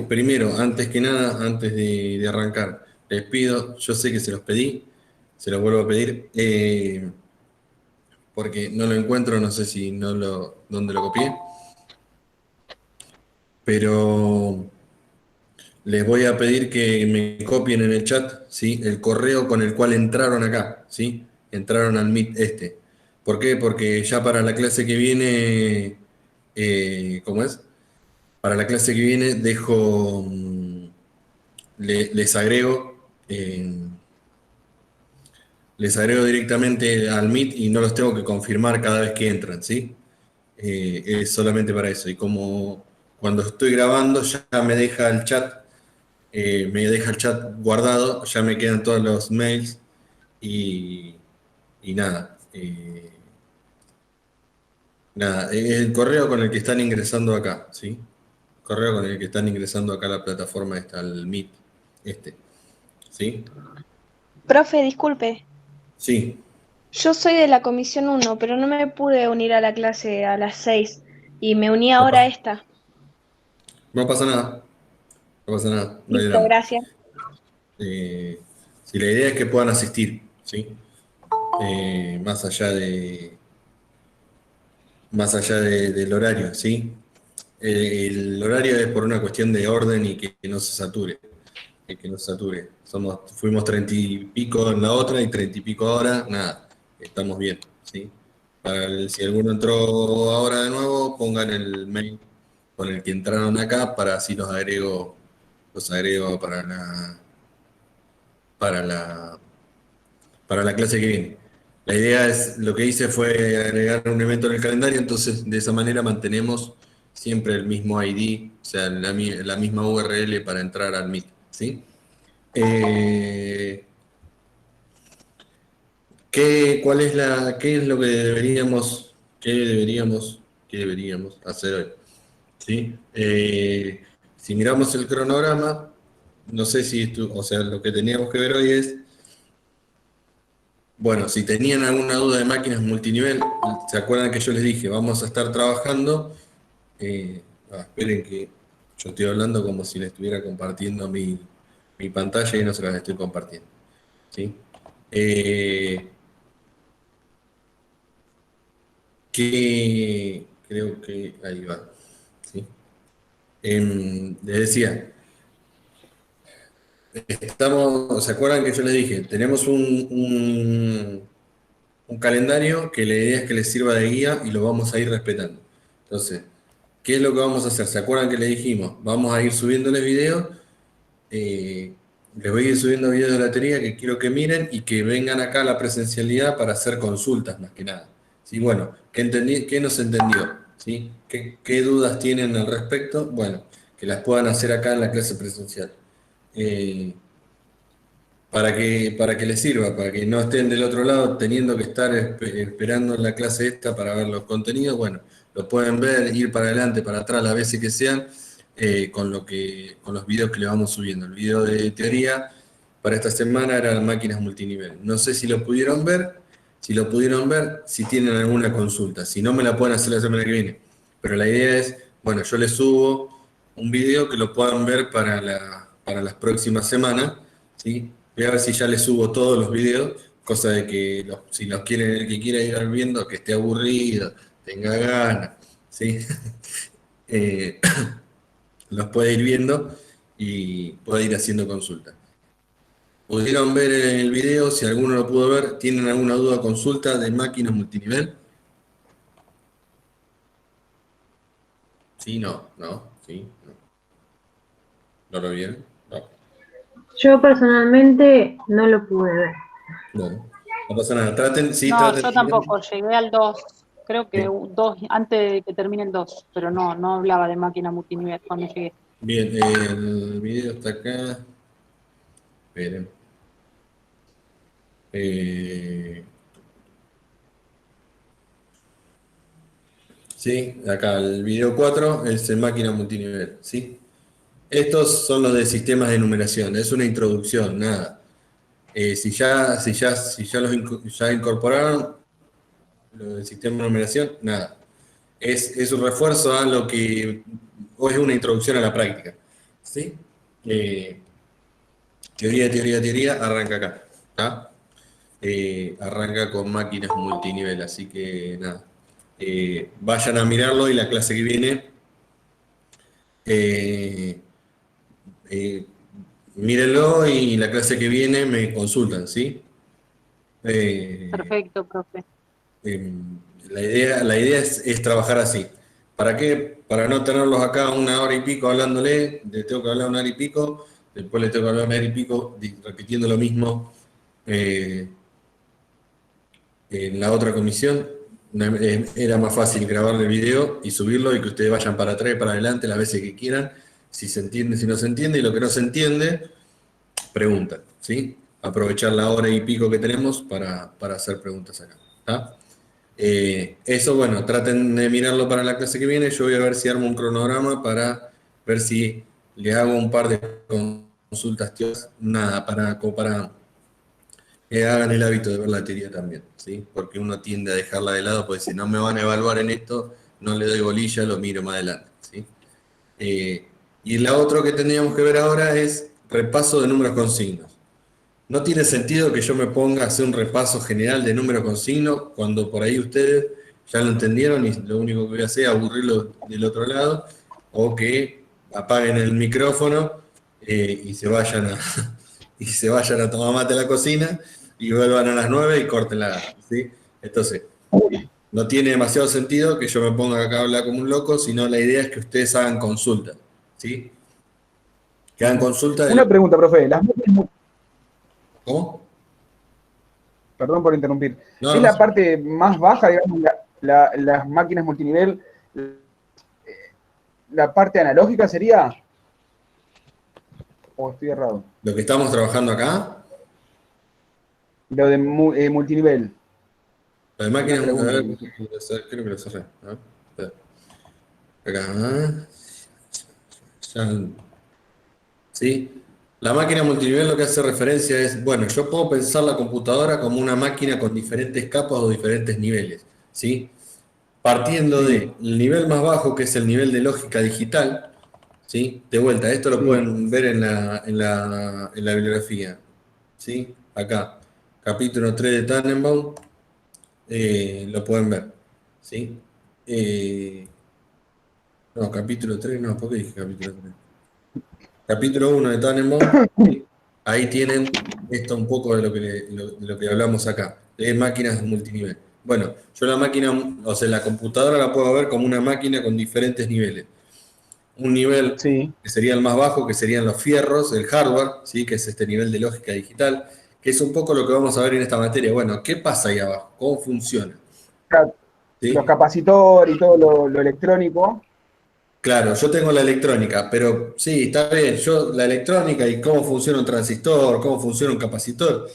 Primero, antes que nada, antes de arrancar, les pido, yo sé que se los pedí, se los vuelvo a pedir, porque no lo encuentro, no sé si dónde lo copié, pero les voy a pedir que me copien en el chat, ¿sí? El correo con el cual entraron acá, ¿sí? Entraron al Meet este. ¿Por qué? Porque ya para la clase que viene, ¿cómo es? Para la clase que viene dejo, les agrego, les agrego directamente al Meet y no los tengo que confirmar cada vez que entran, ¿sí? Es solamente para eso. Y como cuando estoy grabando ya me deja el chat guardado, ya me quedan todos los mails y, y nada. Nada, es el correo con el que están ingresando acá, ¿sí? Correo con el que están ingresando acá a la plataforma esta, al Meet, este, ¿sí? Profe, disculpe. Sí, Yo soy de la comisión 1, pero no me pude unir a la clase a las 6 y me uní no ahora a pasa, esta. no pasa nada, no pasa nada, no hay Listo, drama. gracias. Eh, si la idea es que puedan asistir, ¿sí? Más allá del horario, ¿sí? El horario es por una cuestión de orden y que no se sature, que no se sature. Fuimos 30 y pico en la otra y 30 y pico ahora, nada, estamos bien, ¿sí? Si alguno entró ahora de nuevo, pongan el mail con el que entraron acá para así los agrego para la, para la clase que viene. La idea es, lo que hice fue agregar un evento en el calendario, entonces de esa manera mantenemos siempre el mismo ID, o sea, la misma URL para entrar al Meet, ¿sí? Eh, ¿Qué es lo que qué deberíamos hacer hoy? ¿Sí? Si miramos el cronograma, no sé si esto, o sea, lo que teníamos que ver hoy es, bueno, si tenían alguna duda de máquinas multinivel, ¿se acuerdan que yo les dije, vamos a estar trabajando? eh, esperen que yo estoy hablando como si les estuviera compartiendo mi pantalla y no se las estoy compartiendo, ¿sí? Eh, Creo que ahí va, ¿sí? Les decía, ¿se acuerdan que yo les dije? Tenemos un calendario que la idea es que les sirva de guía y lo vamos a ir respetando. Entonces, ¿qué es lo que vamos a hacer? ¿Se acuerdan que les dijimos? Vamos a ir subiéndoles videos, les voy a ir subiendo videos de la teoría que quiero que miren y que vengan acá a la presencialidad para hacer consultas más que nada. ¿Sí? Bueno, ¿qué no se entendió? ¿Sí? ¿Qué dudas tienen al respecto? Bueno, que las puedan hacer acá en la clase presencial. Eh, para que les sirva, para que no estén del otro lado teniendo que estar esperando en la clase esta para ver los contenidos, bueno, lo pueden ver, ir para adelante, para atrás, las veces que sean, con los videos que le vamos subiendo. El video de teoría para esta semana era máquinas multinivel. No sé si lo pudieron ver, si lo pudieron ver, si tienen alguna consulta, si no me la pueden hacer la semana que viene. Pero la idea es, bueno, yo les subo un video que lo puedan ver para las próximas semanas, ¿sí? Voy a ver si ya les subo todos los videos, cosa de que si los quieren, el que quiera ir viendo, que esté aburrido, tenga ganas, ¿sí? Eh, los puede ir viendo y puede ir haciendo consulta. ¿Pudieron ver el video? Si alguno lo pudo ver, ¿tienen alguna duda o consulta de máquinas multinivel? Sí, sí, no. ¿No lo vieron? No. Yo personalmente no lo pude ver. Bueno, no pasa nada. Traten, sí, No, traten yo de mirar. tampoco, llegué al 2, creo que Bien, 2 antes de que termine el 2, pero no hablaba de máquina multinivel cuando llegué. bien, el video está acá. Esperen. Eh, sí, acá el video 4 es en máquina multinivel, ¿sí? Estos son los de sistemas de numeración, es una introducción, nada. Si ya ya incorporaron lo del sistema de numeración, nada. Es un refuerzo a lo que o es una introducción a la práctica. ¿Sí? Teoría, arranca acá. ¿Tá? Arranca con máquinas multinivel, así que nada. Vayan a mirarlo y la clase que viene, mírenlo y la clase que viene me consultan, ¿sí? Perfecto, profe. La idea es trabajar así. ¿Para qué? Para no tenerlos acá 1 hora y pico hablándole, le tengo que hablar 1 hora y pico, después le tengo que hablar 1 hora y pico, repitiendo lo mismo en la otra comisión. Era más fácil grabar el video y subirlo y que ustedes vayan para atrás y para adelante las veces que quieran, si se entiende, si no se entiende, y lo que no se entiende, preguntan, ¿sí? Aprovechar la 1 hora y pico que tenemos para hacer preguntas acá, ¿tá? Eso, bueno, traten de mirarlo para la clase que viene. Yo voy a ver si armo un cronograma para ver si le hago un par de consultas teóricas, nada, como para que hagan el hábito de ver la teoría también, ¿sí? Porque uno tiende a dejarla de lado, porque si no me van a evaluar en esto, no le doy bolilla, lo miro más adelante, ¿sí? Y la otra que tendríamos que ver ahora es repaso de números con signos. No tiene sentido que yo me ponga a hacer un repaso general de números con signos cuando por ahí ustedes ya lo entendieron y lo único que voy a hacer es aburrirlo del otro lado, o que apaguen el micrófono y se vayan y se vayan a tomar mate a la cocina y vuelvan a las 9 y córtenla, ¿sí? Entonces, no tiene demasiado sentido que yo me ponga acá a hablar como un loco, sino la idea es que ustedes hagan consulta, ¿sí? Que hagan consulta de Una pregunta, profe. ¿Cómo? Perdón por interrumpir. No, ¿Es no. la parte más baja, digamos, las máquinas multinivel? ¿La parte analógica sería? ¿O estoy errado? Lo que estamos trabajando acá, Lo de multinivel. la de máquinas, Una pregunta. a ver, creo que lo cerré, ¿no? Acá, ¿sí? La máquina multinivel lo que hace referencia es, bueno, yo puedo pensar la computadora como una máquina con diferentes capas o diferentes niveles, ¿sí? Partiendo del nivel más bajo, que es el nivel de lógica digital, ¿sí? De vuelta, esto lo pueden ver en la bibliografía, ¿sí? Acá, capítulo 3 de Tannenbaum, lo pueden ver, ¿sí? No, capítulo 3, no, ¿por qué dije capítulo 3? Capítulo 1 de Tannenbaum, ¿sí? Ahí tienen esto un poco de lo que hablamos acá, de máquinas multinivel. Bueno, yo la máquina, o sea, la computadora la puedo ver como una máquina con diferentes niveles. Un nivel que sería el más bajo, que serían los fierros, el hardware, ¿sí? Que es este nivel de lógica digital, que es un poco lo que vamos a ver en esta materia. Bueno, ¿qué pasa ahí abajo? ¿Cómo funciona? ¿Sí? Los capacitores y todo lo electrónico. Claro, yo tengo la electrónica, pero sí, está bien, yo la electrónica y cómo funciona un transistor, cómo funciona un capacitor,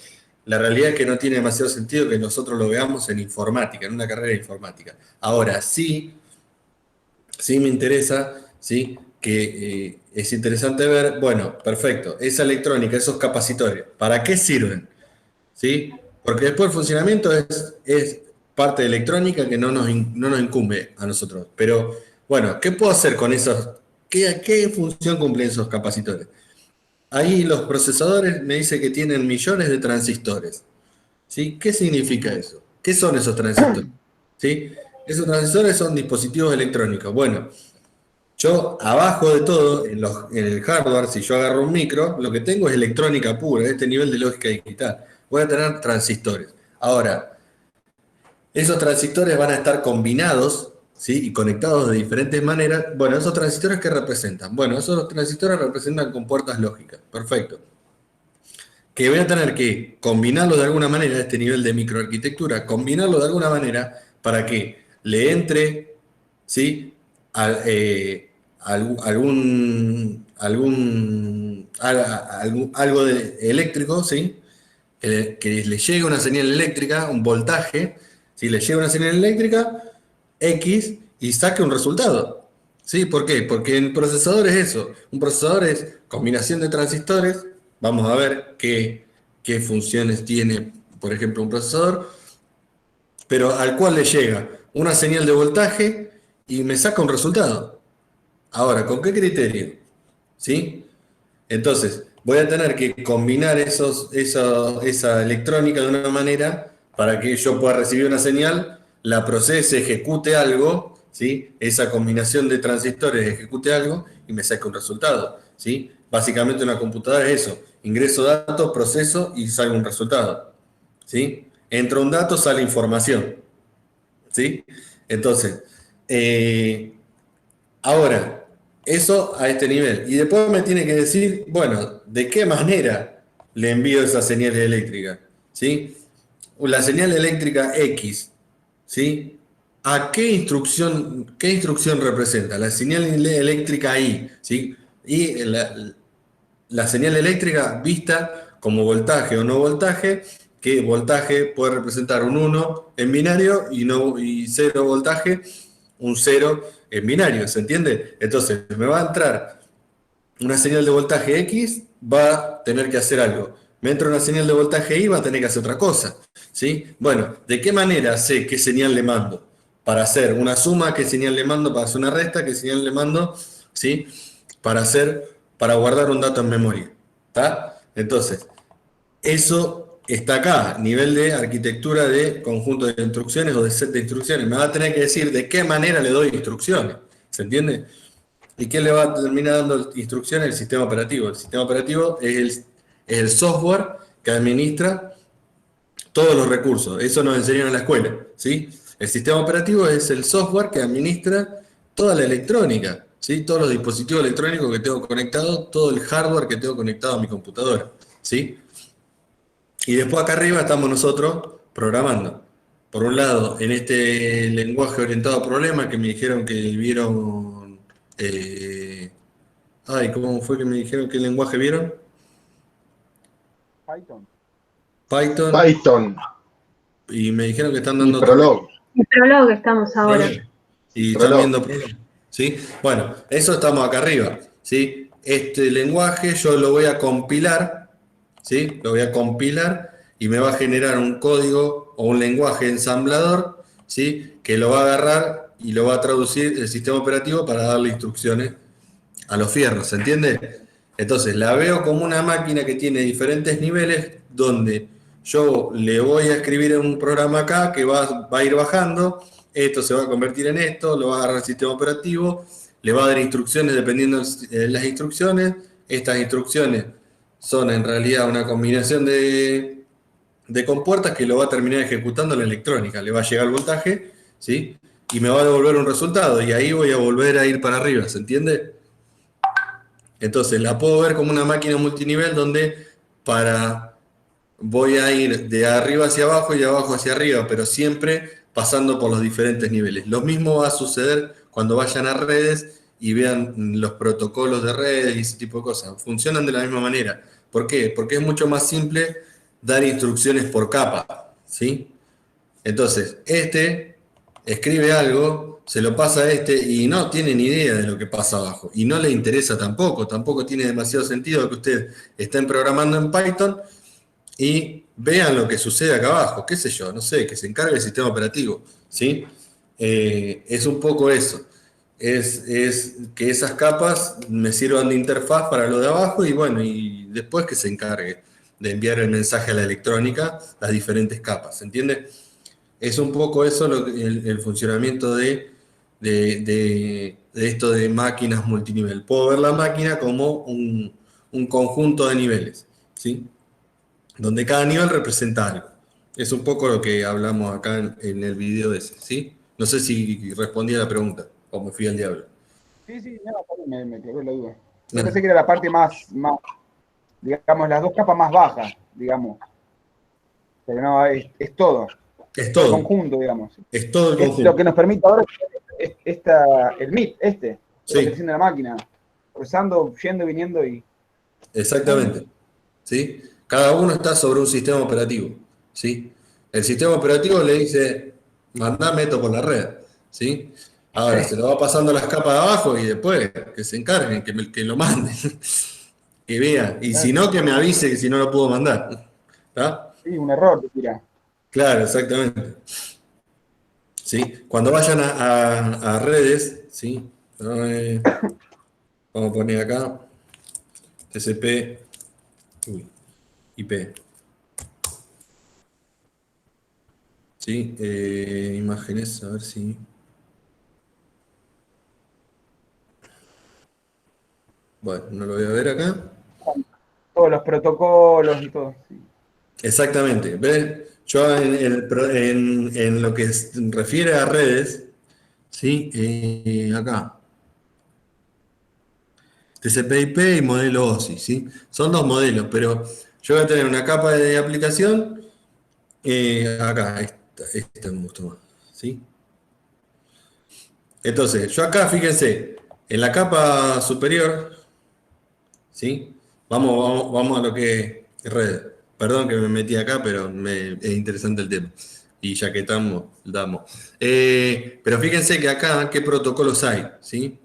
la realidad es que no tiene demasiado sentido que nosotros lo veamos en informática, en una carrera de informática. Ahora, sí me interesa, ¿sí? Que es interesante ver, bueno, perfecto, esa electrónica, esos capacitores, ¿para qué sirven? ¿Sí? Porque después el funcionamiento es parte de electrónica que no nos incumbe a nosotros. Pero, bueno, ¿qué puedo hacer con esos? ¿Qué función cumplen esos capacitores? Ahí los procesadores me dicen que tienen millones de transistores. ¿Sí? ¿Qué significa eso? ¿Qué son esos transistores? ¿Sí? Esos transistores son dispositivos electrónicos. Bueno, yo abajo de todo, en el hardware, si yo agarro un micro, lo que tengo es electrónica pura, este nivel de lógica digital. Voy a tener transistores. Ahora, esos transistores van a estar combinados, ¿sí? Y conectados de diferentes maneras. Bueno, ¿esos transistores qué representan? Bueno, esos transistores representan compuertas lógicas. Perfecto. Que voy a tener que combinarlo de alguna manera, este nivel de microarquitectura, combinarlo de alguna manera para que le entre, ¿sí? Algo eléctrico, ¿sí? Que le llegue una señal eléctrica, un voltaje, si le llega una señal eléctrica, X, y saque un resultado. ¿Sí? ¿Por qué? Porque el procesador es eso. Un procesador es combinación de transistores. Vamos a ver qué funciones tiene, por ejemplo, un procesador, pero al cual le llega una señal de voltaje y me saca un resultado. Ahora, ¿con qué criterio? ¿Sí? Entonces, voy a tener que combinar esa electrónica de una manera para que yo pueda recibir una señal, la procese, ejecute algo, ¿sí? Esa combinación de transistores ejecute algo y me saque un resultado, ¿sí? Básicamente una computadora es eso, ingreso datos, proceso y salgo un resultado, ¿sí? Entra un dato, sale información, ¿sí? Entonces, ahora, eso a este nivel. Y después me tiene que decir, bueno, ¿de qué manera le envío esa señal eléctrica? ¿Sí? La señal eléctrica X, ¿sí? ¿A qué instrucción representa? La señal eléctrica Y, ¿sí? Y la señal eléctrica vista como voltaje o no voltaje, que voltaje puede representar un 1 en binario y 0 voltaje, un 0 en binario, ¿se entiende? Entonces me va a entrar una señal de voltaje X, va a tener que hacer algo. Me entra una señal de voltaje Y, va a tener que hacer otra cosa, ¿sí? Bueno, ¿de qué manera sé qué señal le mando? Para hacer una suma, ¿qué señal le mando? Para hacer una resta, ¿qué señal le mando? ¿Sí? Para guardar un dato en memoria, ¿está? Entonces, eso está acá, nivel de arquitectura de conjunto de instrucciones o de set de instrucciones. Me va a tener que decir de qué manera le doy instrucciones, ¿se entiende? ¿Y qué le va a terminar dando instrucciones? El sistema operativo. El sistema operativo es el software que administra todos los recursos. Eso nos enseñan en la escuela, ¿sí? El sistema operativo es el software que administra toda la electrónica, ¿sí? Todos los dispositivos electrónicos que tengo conectados, todo el hardware que tengo conectado a mi computadora, ¿sí? Y después acá arriba estamos nosotros programando. Por un lado, en este lenguaje orientado a problemas que me dijeron que vieron... ¿cómo fue que me dijeron qué lenguaje vieron? Python. Python. Python Y me dijeron que están y dando Prolog. En Prolog estamos ahora. Y están Prolog. viendo Prolog, ¿sí? Bueno, eso estamos acá arriba, ¿sí? Este lenguaje yo lo voy a compilar, ¿sí? Lo voy a compilar y me va a generar un código o un lenguaje ensamblador, ¿sí? Que lo va a agarrar y lo va a traducir el sistema operativo para darle instrucciones a los fierros, ¿se entiende? Entonces la veo como una máquina que tiene diferentes niveles donde yo le voy a escribir en un programa acá que va a ir bajando, esto se va a convertir en esto, lo va a agarrar el sistema operativo, le va a dar instrucciones dependiendo de las instrucciones, estas instrucciones son en realidad una combinación de compuertas que lo va a terminar ejecutando la electrónica, le va a llegar el voltaje, ¿sí? Y me va a devolver un resultado y ahí voy a volver a ir para arriba, ¿se entiende? Entonces la puedo ver como una máquina multinivel donde voy a ir de arriba hacia abajo y de abajo hacia arriba, pero siempre pasando por los diferentes niveles. Lo mismo va a suceder cuando vayan a redes y vean los protocolos de redes y ese tipo de cosas. Funcionan de la misma manera. ¿Por qué? Porque es mucho más simple dar instrucciones por capa, ¿sí? Entonces, escribe algo, se lo pasa a y no tiene ni idea de lo que pasa abajo. Y no le interesa tampoco tiene demasiado sentido que ustedes estén programando en Python y vean lo que sucede acá abajo, qué sé yo, no sé, que se encargue el sistema operativo, ¿sí? Es un poco eso. Es que esas capas me sirvan de interfaz para lo de abajo y bueno, y después que se encargue de enviar el mensaje a la electrónica, las diferentes capas, ¿se entiende? Es un poco eso el funcionamiento de esto de máquinas multinivel. Puedo ver la máquina como un conjunto de niveles, ¿sí? Donde cada nivel representa algo. Es un poco lo que hablamos acá en el video ese, ¿sí? No sé si respondí a la pregunta o me fui al diablo. Sí, no, me quedó la duda. Yo No. pensé que era la parte más, digamos, las dos capas más bajas, digamos. Pero no, es todo. Es Todo el todo. conjunto, digamos. Es todo el Es conjunto. lo que nos permite ahora el MIT, lo que Sí. está haciendo la máquina. Procesando, yendo, viniendo y. Exactamente. ¿Sí? Cada uno está sobre un sistema operativo, ¿sí? El sistema operativo le dice, mandame esto por la red, ¿sí? Ahora, se lo va pasando las capas de abajo y después que se encarguen, que lo manden, que vean. Y si no, que me avise que si no lo puedo mandar. ¿Está? Sí, un error, te tira. Claro, exactamente. ¿Sí? Cuando vayan a redes, ¿sí? No, vamos a poner acá TCP IP. ¿Sí? Imágenes, a ver si... Bueno, no lo voy a ver acá. Todos los protocolos y todo. Sí. Exactamente. ¿Ves? Yo en lo que refiere a redes, ¿sí? Acá. TCP/IP y modelo OSI, ¿sí? Son dos modelos, pero yo voy a tener una capa de aplicación, acá, esta me gustó más, ¿sí? Entonces, yo acá, fíjense, en la capa superior, ¿sí? Vamos a lo que es red. Perdón que me metí acá, pero es interesante el tema. Y ya que estamos, damos. Pero fíjense que acá, ¿qué protocolos hay? ¿Sí?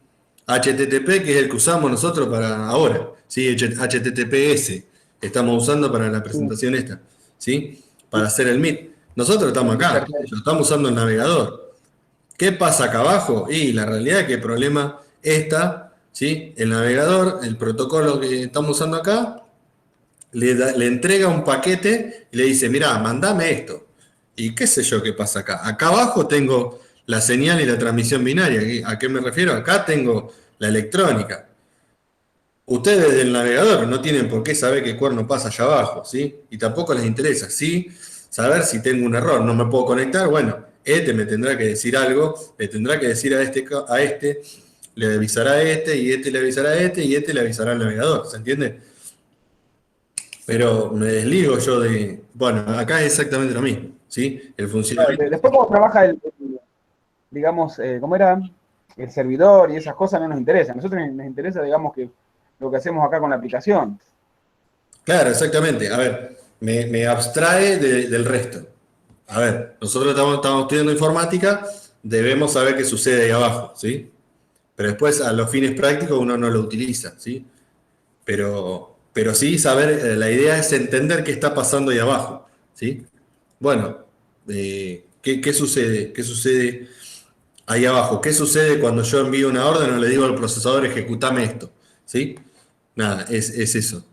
HTTP, que es el que usamos nosotros para ahora. ¿Sí? HTTPS, estamos usando para la presentación esta. ¿Sí? Para hacer el Meet. Nosotros estamos acá, estamos usando el navegador. ¿Qué pasa acá abajo? Y la realidad es que el problema está, ¿sí? El navegador, el protocolo que estamos usando acá, le entrega un paquete y le dice, mirá, mandame esto. Y qué sé yo qué pasa acá. Acá abajo tengo la señal y la transmisión binaria. ¿A qué me refiero? Acá tengo la electrónica. Ustedes del navegador no tienen por qué saber qué cuerno pasa allá abajo, ¿sí? Y tampoco les interesa, ¿sí? Saber si tengo un error, no me puedo conectar, bueno, este me tendrá que decir algo, le tendrá que decir a este, le avisará a este, y este le avisará a este, y este le avisará al navegador, ¿se entiende? Pero me desligo yo de... Bueno, acá es exactamente lo mismo, ¿sí? El funcionamiento... Después cómo trabaja digamos, ¿cómo era? El servidor y esas cosas no nos interesan. A nosotros nos interesa, digamos, que lo que hacemos acá con la aplicación. Claro, exactamente. A ver, me abstrae del resto. A ver, nosotros estamos estudiando informática, debemos saber qué sucede ahí abajo, ¿sí? Pero después a los fines prácticos uno no lo utiliza, ¿sí? Pero sí saber, la idea es entender qué está pasando ahí abajo, ¿sí? Bueno, ¿qué sucede? ¿Qué sucede ahí abajo? ¿Qué sucede cuando yo envío una orden o le digo al procesador ejecutame esto? ¿Sí? Nada, es eso.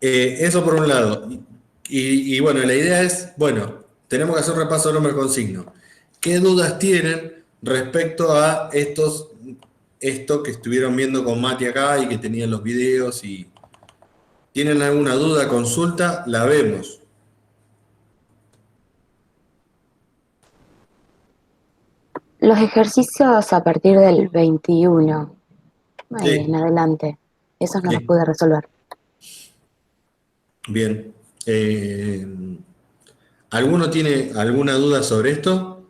Eso por un lado. Y bueno, la idea es, bueno, tenemos que hacer un repaso de número con signo. ¿Qué dudas tienen respecto a esto que estuvieron viendo con Mati acá y que tenían los videos? Y tienen alguna duda, consulta, la vemos. Los ejercicios a partir del 21 Sí, en adelante, esos no los sí, pude resolver. bien. ¿Alguno tiene alguna duda sobre esto?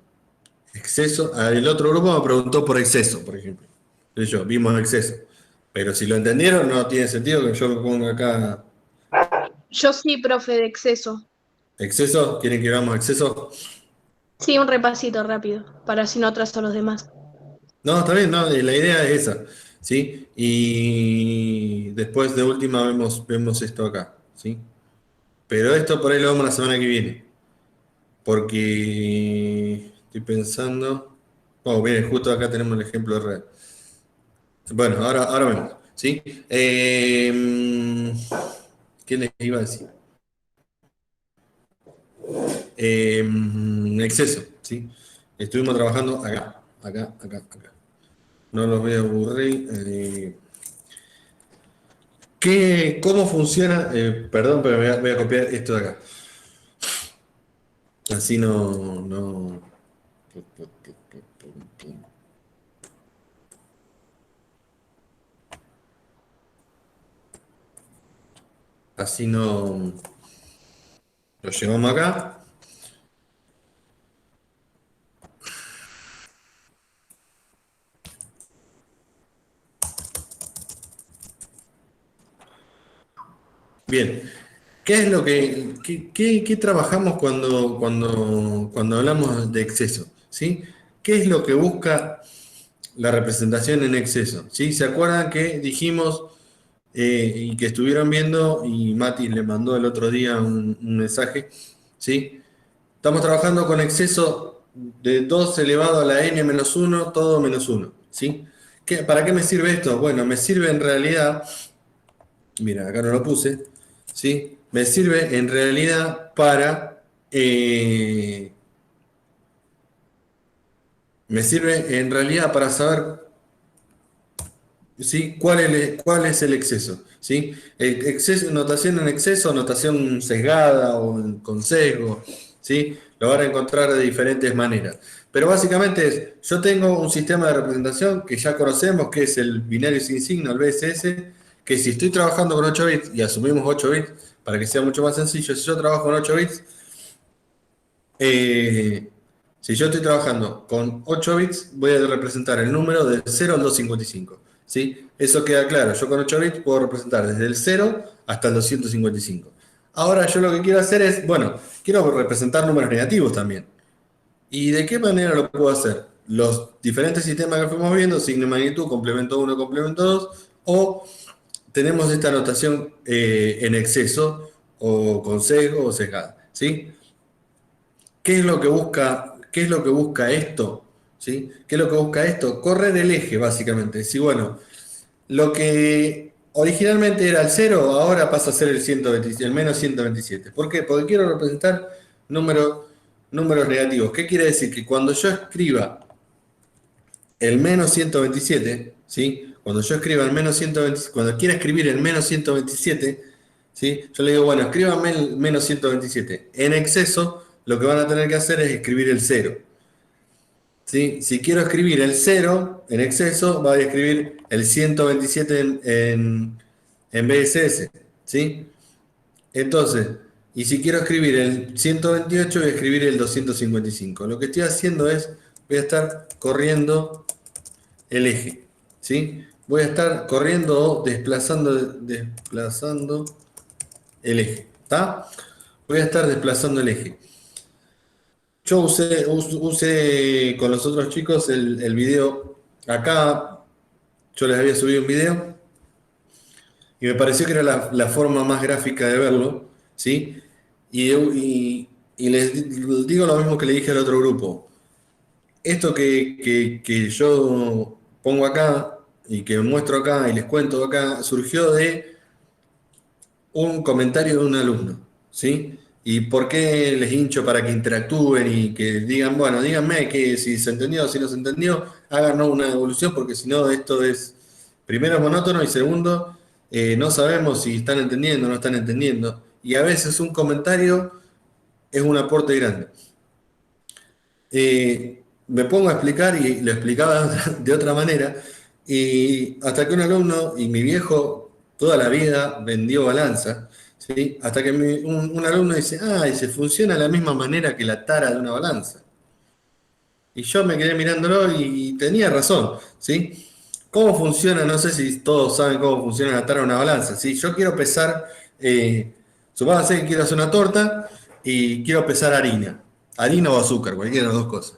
Exceso. El otro grupo me preguntó por exceso, por ejemplo. Vimos exceso. Pero si lo entendieron, no tiene sentido que yo lo ponga acá. Yo sí, profe, de exceso. ¿Exceso? ¿Quieren que hagamos exceso? Sí, un repasito rápido, para así no atraso a los demás. No, está bien, no, la idea es esa, ¿sí? Y después de última vemos esto acá, ¿sí? Pero esto por ahí lo vemos la semana que viene. Porque estoy pensando. Oh, bien, justo acá tenemos el ejemplo de red. Bueno, ahora vemos, ¿sí? ¿Qué les iba a decir? Exceso, ¿sí? Estuvimos trabajando acá. No los voy a aburrir. ¿Cómo funciona? Perdón, pero voy a copiar esto de acá. Así no. Así no. Lo llevamos acá. Bien. ¿Qué es lo qué trabajamos cuando hablamos de exceso? ¿Sí? ¿Qué es lo que busca la representación en exceso? ¿Sí? ¿Se acuerdan que dijimos y que estuvieron viendo y Mati le mandó el otro día un mensaje? ¿Sí? Estamos trabajando con exceso de 2 elevado a la n menos 1, todo menos 1, ¿sí? ¿Para qué me sirve esto? Bueno, me sirve en realidad, mira, acá no lo puse, ¿sí? Me sirve en realidad para, saber, ¿sí? ¿Cuál es el exceso? ¿Sí? Notación en exceso, notación sesgada o con sesgo, ¿sí? Lo van a encontrar de diferentes maneras. Pero básicamente yo tengo un sistema de representación que ya conocemos, que es el binario sin signo, el BSS, que si estoy trabajando con 8 bits, y asumimos 8 bits, para que sea mucho más sencillo, si yo trabajo con 8 bits, si yo estoy trabajando con 8 bits, voy a representar el número del 0 al 255. ¿Sí? Eso queda claro. Yo con 8 bits puedo representar desde el 0 hasta el 255. Ahora yo lo que quiero hacer es, bueno, quiero representar números negativos también. ¿Y de qué manera lo puedo hacer? Los diferentes sistemas que fuimos viendo, signo y magnitud, complemento 1, complemento 2, o tenemos esta notación en exceso, o con sesgo o sesgada. ¿Sí? ¿Qué es lo que busca esto? ¿Sí? ¿Qué es lo que busca esto? Correr el eje, básicamente. Si, bueno, lo que originalmente era el 0, ahora pasa a ser el menos 127. ¿Por qué? Porque quiero representar números negativos. ¿Qué quiere decir? Que cuando yo escriba el menos 127, ¿sí? Cuando yo escriba el menos 127, cuando quiera escribir el menos 127, ¿sí? Yo le digo, bueno, escríbame el menos 127. En exceso, lo que van a tener que hacer es escribir el 0. ¿Sí? Si quiero escribir el 0 en exceso, va a escribir el 127 en BSS. ¿Sí? Entonces, y si quiero escribir el 128, voy a escribir el 255. Lo que estoy haciendo es, voy a estar corriendo el eje. ¿Sí? Voy a estar corriendo o desplazando el eje. ¿Está? Voy a estar desplazando el eje. Yo usé con los otros chicos el video. Acá yo les había subido un video y me pareció que era la forma más gráfica de verlo, ¿sí? Y les digo lo mismo que le dije al otro grupo. Esto que yo pongo acá y que muestro acá y les cuento acá, surgió de un comentario de un alumno, ¿sí? ¿Y por qué les hincho para que interactúen y que digan, bueno, díganme que si se entendió o si no se entendió, háganos una devolución, porque si no, esto es, primero, monótono y segundo, no sabemos si están entendiendo o no están entendiendo. Y a veces un comentario es un aporte grande. Me pongo a explicar y lo explicaba de otra manera, y hasta que un alumno, y mi viejo toda la vida vendió balanza, ¿sí? Hasta que un alumno dice, dice, funciona de la misma manera que la tara de una balanza. Y yo me quedé mirándolo y tenía razón, ¿sí? ¿Cómo funciona? No sé si todos saben cómo funciona la tara de una balanza, ¿sí? Yo quiero pesar, supóngase que quiero hacer una torta y quiero pesar harina o azúcar, cualquiera de las dos cosas.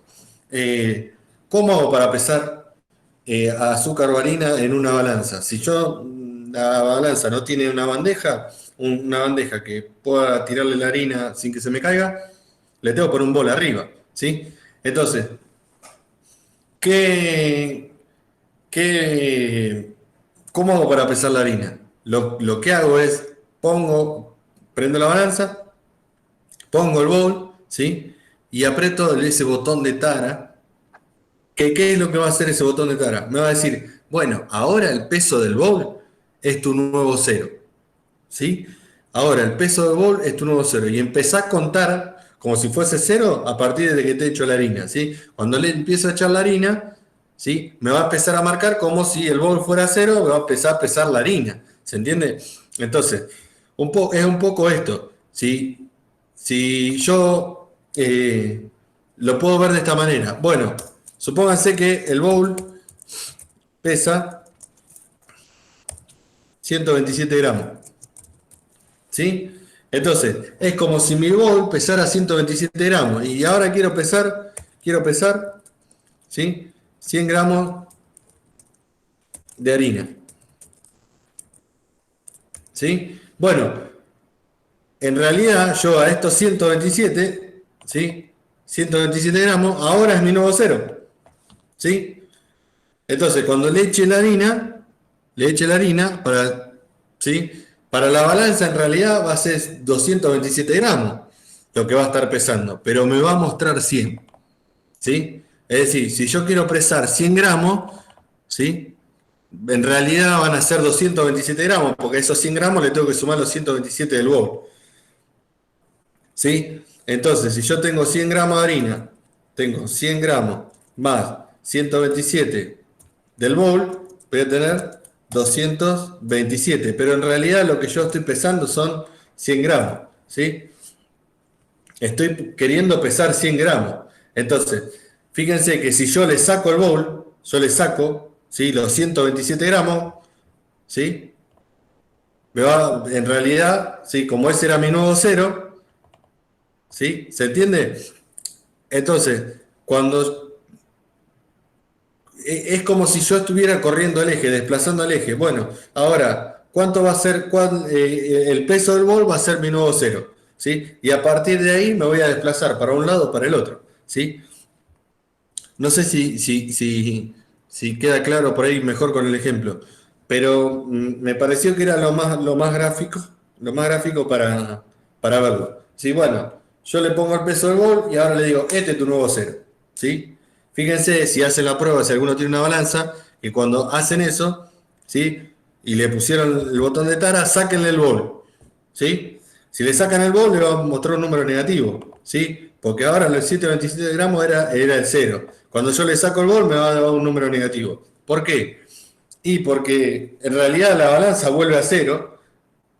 ¿Cómo hago para pesar azúcar o harina en una balanza? Si la balanza no tiene una bandeja que pueda tirarle la harina sin que se me caiga, le tengo que poner un bol arriba, ¿sí? Entonces, ¿cómo hago para pesar la harina? Lo que hago es, prendo la balanza, pongo el bowl, ¿sí? Y aprieto ese botón de tara. ¿Qué es lo que va a hacer ese botón de tara? Me va a decir, bueno, ahora el peso del bowl es tu nuevo 0. ¿Sí? Ahora el peso del bowl es tu nuevo 0. Y empezás a contar como si fuese 0 a partir de que te echo la harina. ¿Sí? Cuando le empiezo a echar la harina, ¿sí? Me va a empezar a marcar como si el bowl fuera 0, me va a empezar a pesar la harina. ¿Se entiende? Entonces, es un poco esto. ¿Sí? Si yo lo puedo ver de esta manera. Bueno, supónganse que el bowl pesa 127 gramos. ¿Sí? Entonces, es como si mi bowl pesara 127 gramos. Y ahora quiero pesar, ¿sí? 100 gramos de harina. ¿Sí? Bueno, en realidad yo a estos 127, ¿sí? 127 gramos, ahora es mi nuevo cero. ¿Sí? Entonces, cuando le eche la harina para, ¿sí? Para la balanza en realidad va a ser 227 gramos lo que va a estar pesando, pero me va a mostrar 100. ¿Sí? Es decir, si yo quiero pesar 100 gramos, ¿sí? En realidad van a ser 227 gramos, porque a esos 100 gramos le tengo que sumar los 127 del bowl. ¿Sí? Entonces, si yo tengo 100 gramos de harina, tengo 100 gramos más 127 del bowl, voy a tener 227. Pero en realidad lo que yo estoy pesando son 100 gramos. ¿Sí? Estoy queriendo pesar 100 gramos. Entonces, fíjense que si yo le saco el bowl, yo le saco, ¿sí? Los 127 gramos, ¿sí? Me va, en realidad, ¿sí? Como ese era mi nuevo cero, ¿sí? ¿Se entiende? Entonces, cuando es como si yo estuviera corriendo el eje, desplazando el eje. Bueno, ahora, ¿cuánto va a ser? El peso del bowl va a ser mi nuevo cero, ¿sí? Y a partir de ahí me voy a desplazar para un lado o para el otro, ¿sí? No sé si queda claro por ahí mejor con el ejemplo, pero me pareció que era lo más gráfico para verlo. Sí, bueno, yo le pongo el peso del bol y ahora le digo, este es tu nuevo cero. ¿Sí? Fíjense si hacen la prueba, si alguno tiene una balanza, que cuando hacen eso, ¿sí? Y le pusieron el botón de tara, sáquenle el bol. ¿Sí? Si le sacan el bol, le va a mostrar un número negativo. ¿Sí? Porque ahora los 727 gramos era el cero. Cuando yo le saco el bol, me va a dar un número negativo. ¿Por qué? Y porque en realidad la balanza vuelve a cero,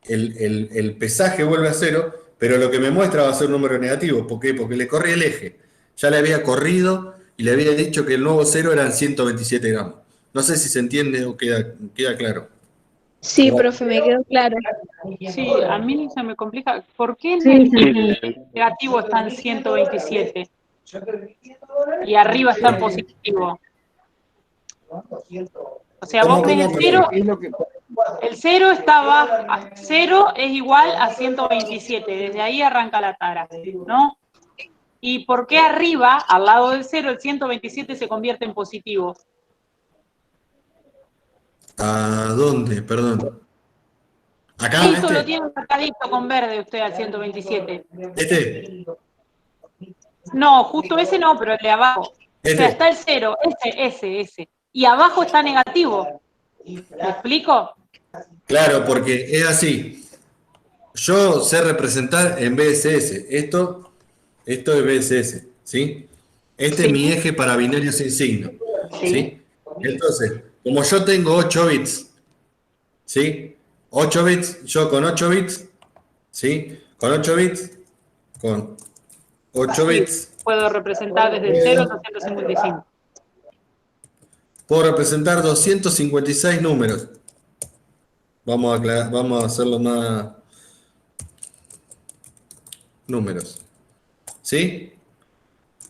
el pesaje vuelve a cero, pero lo que me muestra va a ser un número negativo. ¿Por qué? Porque le corrí el eje. Ya le había corrido y le había dicho que el nuevo cero eran 127 gramos. No sé si se entiende o queda claro. Sí, profe, me quedó claro. Sí, a mí se me complica. ¿Por qué en Sí, el se entiende. negativo está en 127 y arriba está en positivo? O sea, vos ves el cero, Es lo que, el cero estaba, cero es igual a 127, desde ahí arranca la tara, ¿no? ¿Y por qué arriba, al lado del cero, el 127 se convierte en positivo? ¿A dónde? Perdón. ¿Acá? Esto lo tiene marcadito con verde usted al 127. ¿Este? No, justo ese no, pero el de abajo. O Este. sea, está el cero, ese. Y abajo está negativo. ¿Me explico? Claro, porque es así. Yo sé representar en BSS. Esto es BSS, ¿sí? Este es Sí. mi eje para binarios sin signo, Sí. ¿sí? Entonces, como yo tengo 8 bits, ¿sí? 8 bits, yo con 8 bits, ¿sí? Con 8 bits, Puedo representar desde el 0 hasta 155. puedo representar 256 números. Vamos a hacerlo más números, ¿sí?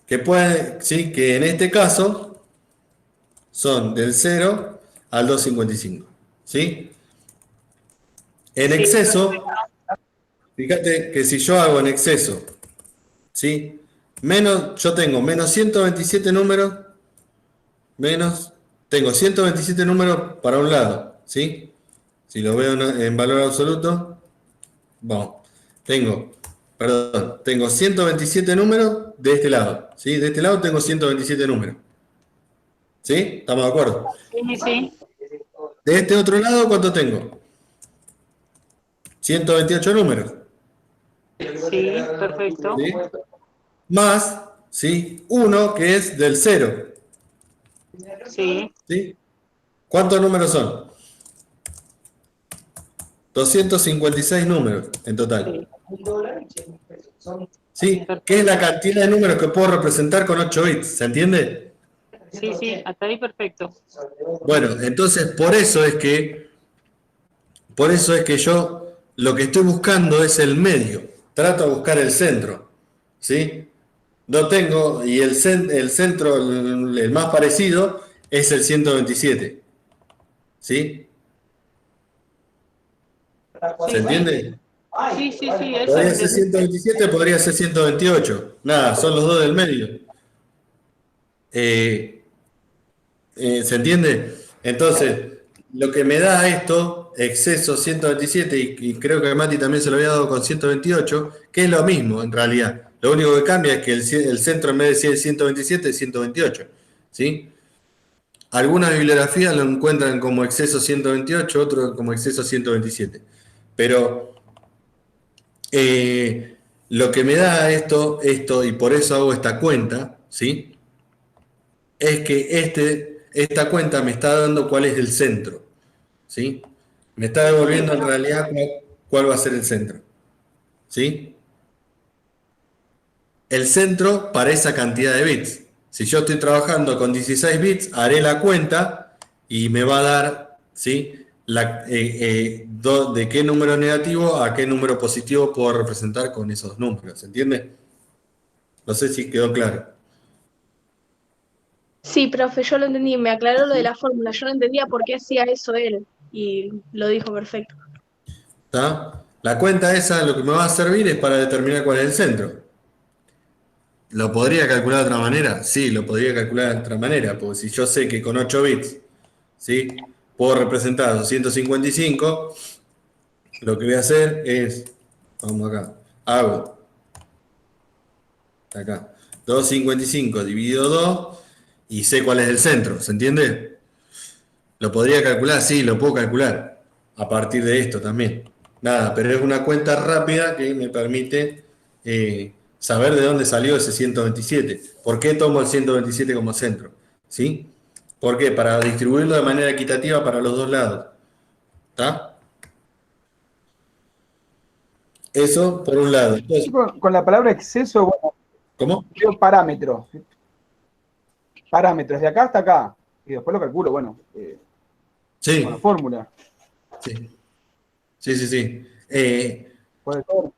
Que en este caso son del 0 al 255, ¿sí? En exceso, fíjate que si yo hago en exceso, ¿sí? Yo tengo menos 127 números, tengo 127 números para un lado, ¿sí? Si lo veo en valor absoluto, vamos, tengo 127 números de este lado, ¿sí? De este lado tengo 127 números, ¿sí? ¿Estamos de acuerdo? Sí. De este otro lado, ¿cuánto tengo? 128 números. Sí, perfecto. ¿Sí? Más, ¿sí? Uno que es del 0. Sí. ¿Sí? ¿Cuántos números son? 256 números en total. ¿Sí? ¿Qué es la cantidad de números que puedo representar con 8 bits? ¿Se entiende? Sí, hasta ahí perfecto. Bueno, entonces por eso es que yo lo que estoy buscando es el medio. Trato de buscar el centro. ¿Sí? No tengo, y el centro, el más parecido, es el 127. ¿Sí? ¿Se entiende? Sí, sí, sí, eso Podría ser entendí. 127, podría ser 128. Nada, son los dos del medio. Eh, ¿Se entiende? Entonces, lo que me da esto, exceso 127, y creo que Mati también se lo había dado con 128, que es lo mismo en realidad. Lo único que cambia es que el centro en vez de ser 127 es 128. ¿Sí? Algunas bibliografías lo encuentran como exceso 128, otros como exceso 127. Pero lo que me da esto, y por eso hago esta cuenta, ¿sí? Es que esta cuenta me está dando cuál es el centro, ¿sí? Me está Sí, devolviendo en pero realidad cuál va a ser el centro, ¿sí? El centro para esa cantidad de bits. Si yo estoy trabajando con 16 bits, haré la cuenta y me va a dar, ¿sí? De qué número negativo a qué número positivo puedo representar con esos números, ¿entiende? No sé si quedó claro. Sí, profe, yo lo entendí, me aclaró lo de la fórmula, yo no entendía por qué hacía eso él, y lo dijo perfecto. ¿Está? La cuenta esa lo que me va a servir es para determinar cuál es el centro. ¿Lo podría calcular de otra manera? Sí, lo podría calcular de otra manera, porque si yo sé que con 8 bits, ¿sí? Puedo representar 255, lo que voy a hacer es, vamos acá, hago acá, 255 dividido 2 y sé cuál es el centro, ¿se entiende? ¿Lo podría calcular? Sí, lo puedo calcular a partir de esto también. Nada, pero es una cuenta rápida que me permite saber de dónde salió ese 127. ¿Por qué tomo el 127 como centro? ¿Sí? ¿Por qué? Para distribuirlo de manera equitativa para los dos lados. ¿Está? Eso por un lado. Entonces, Con la palabra exceso, bueno, ¿cómo? yo parámetros. Parámetros de acá hasta acá. Y después lo calculo, bueno, con la Sí, fórmula. sí, sí, sí, sí. Puede ser.